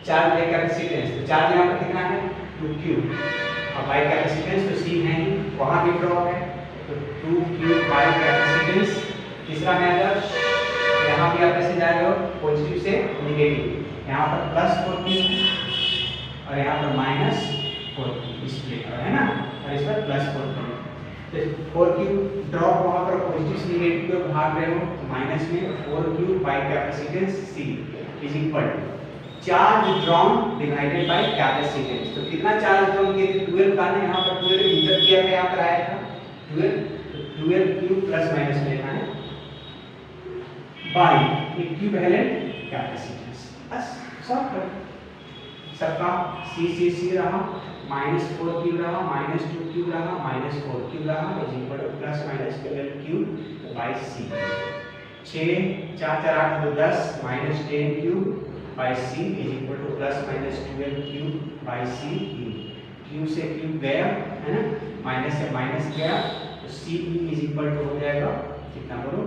चार्ज बाई कैपेसिटेंस, तो चार्ज यहाँ पर कितना है 2q, और बाई कैपेसिटेंस तो c है ही, वहाँ भी ड्रॉप है, तो 2q बाई कैपेसिटेंस। तीसरा मेथड, यहाँ भी आप ऐसे जा रहे हो पॉजिटिव से नेगेटिव, यहाँ पर प्लस 4q और यहाँ पर माइनस 4q डिस्प्ले है ना, और इस पर प्लस 4q। तो 4q ड्रॉप वहाँ पर पॉजिटिव से नेगेटिव को भाग रहे हो माइनस में, 4q by capacitance c is equal to charge drawn divided by capacitance. तो कितना चार्ज ड्रॉन किए थे 12 का, ना यहाँ पर 12 इंटर किया था, यहाँ पर आया था 12, तो 12q प्लस माइनस में लेना है बाई इक्विवेलेंट कैपेसिटेंस। बस सॉल्व कर, सबका c रहा, माइनस 4q रहा, माइनस 2q रहा, माइनस 4q रहा, is equal to plus minus 12q by c। 6 4 4 8 2 10 minus 10q by c is equal to plus minus 12q by c। q से q गया है ना, माइनस से माइनस गया, तो c इज इक्वल टू हो जाएगा कितना बोलो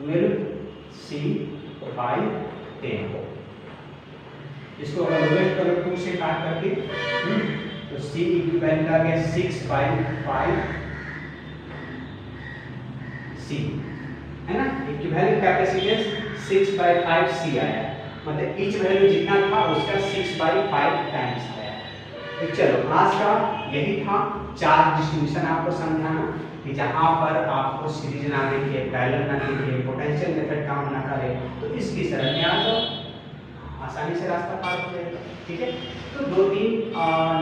12c बाई 10। इसको अगर लोएस्ट करो 2 से काट करके, तो c इक्विवेलेंट आ गया 6 बाई 5 c, है ना। इक्विवेलेंट कैपेसिटेंस 6 बाई 5 c आया, मतलब ईच वैल्यू जितना था उसका 6 बाई 5 टाइम्स आया। तो चलो आज का यही था, चार्ज डिस्ट्रीब्यूशन आपको समझाना कि जहाँ पर आपको सीरीज ना दिखे, पैरेलल ना दिखे, पोटेंशियल मेथड काम ना करे, तो इसकी शरण में आ जाओ, आसानी से रास्ता पार हो जाएगा। ठीक है, तो 2-3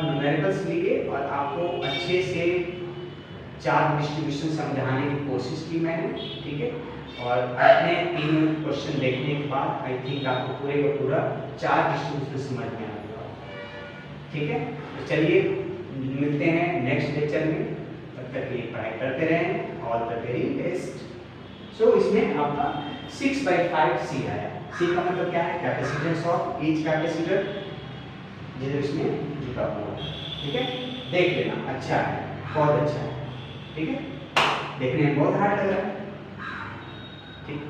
न्यूमेरिकल्स लिए और आपको अच्छे से चार्ज डिस्ट्रीब्यूशन समझाने की कोशिश की मैंने। ठीक है, और अपने 3 क्वेश्चन देखने के बाद आई थिंक आपको पूरे का पूरा चार्ज डिस्ट्रीब्यूशन समझ में आ जाएगा। ठीक है, तो चलिए मिलते हैं नेक्स्ट लेक्चर में, तब तक ये पढ़ाई करते रहें, ऑल द वेरी बेस्ट। सो इसमें आपका 6 बाई 5 c आया। c का मतलब क्या है, कैपेसिटेंस ऑफ ईच कैपेसिटर, जिसे इसमें जुटा हुआ है। ठीक है, देख लेना, अच्छा है, बहुत अच्छा है। ठीक है, देखने में बहुत हार्ड लग रहा है। ठीक।